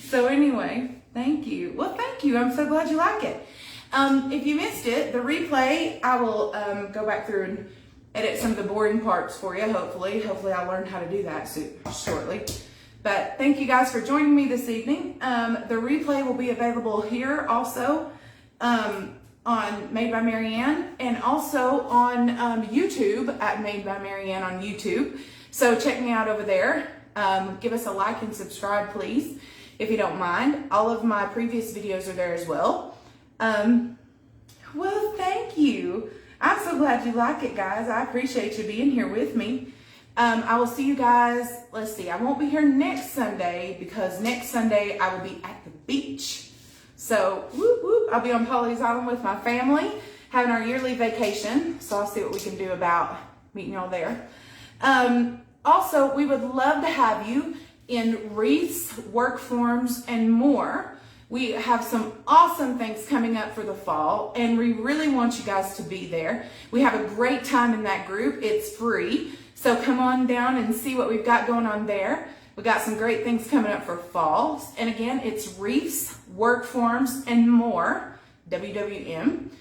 So anyway, thank you. Well, thank you. I'm so glad you like it. If you missed it, the replay, I will go back through and edit some of the boring parts for you, hopefully. Hopefully I'll learn how to do that shortly. But thank you guys for joining me this evening. The replay will be available here also on Made by Marianne, and also on YouTube at Made by Marianne on YouTube. So check me out over there. Give us a like and subscribe, please, if you don't mind. All of my previous videos are there as well. Well, thank you. I'm so glad you like it, guys. I appreciate you being here with me. I will see you guys. Let's see. I won't be here next Sunday because next Sunday I will be at the beach. So, whoop, whoop, I'll be on Polly's Island with my family, having our yearly vacation. So I'll see what we can do about meeting y'all there. Also, we would love to have you in wreaths, work forms, and more. We have some awesome things coming up for the fall, and we really want you guys to be there. We have a great time in that group. It's free, so come on down and see what we've got going on there. We got some great things coming up for fall, and again, it's wreaths, work forms, and more, WWM.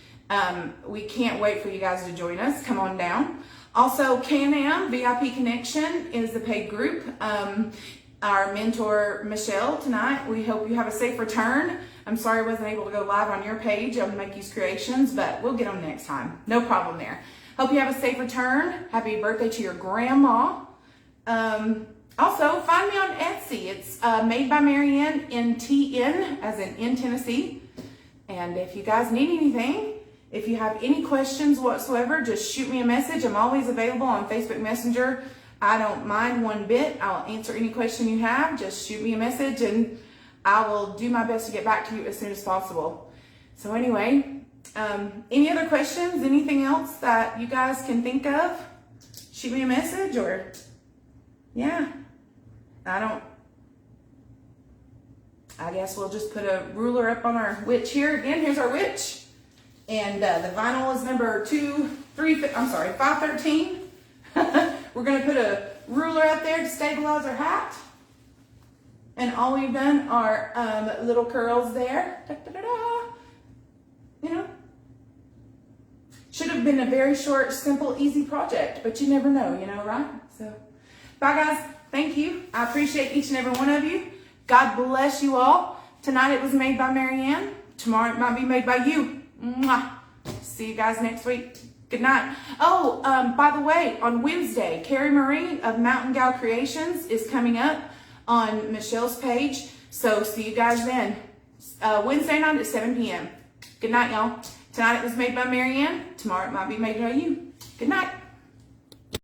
We can't wait for you guys to join us. Come on down. Also, Can-Am VIP Connection is the paid group. Our mentor, Michelle, tonight, we hope you have a safe return. I'm sorry I wasn't able to go live on your page on Makeys Creations, but we'll get them next time. No problem there. Hope you have a safe return. Happy birthday to your grandma. Also, find me on Etsy. It's Made by Marianne NTN, as in Tennessee. And if you guys need anything, if you have any questions whatsoever, just shoot me a message. I'm always available on Facebook Messenger. I don't mind one bit. I'll answer any question you have. Just shoot me a message and I will do my best to get back to you as soon as possible. So anyway, any other questions? Anything else that you guys can think of? Shoot me a message or, yeah. I guess we'll just put a ruler up on our witch here. Again, here's our witch. And the vinyl is number 513. We're going to put a ruler out there to stabilize our hat. And all we've done are little curls there. Da, da, da, da. You know, should have been a very short, simple, easy project, but you never know, you know, right? So, bye guys. Thank you. I appreciate each and every one of you. God bless you all. Tonight it was made by Marianne. Tomorrow it might be made by you. Mwah. See you guys next week. Good night. Oh, by the way, on Wednesday, Carrie Marie of Mountain Gal Creations is coming up on Michelle's page. So see you guys then. Wednesday night at 7 p.m. Good night, y'all. Tonight it was made by Marianne. Tomorrow it might be made by you. Good night.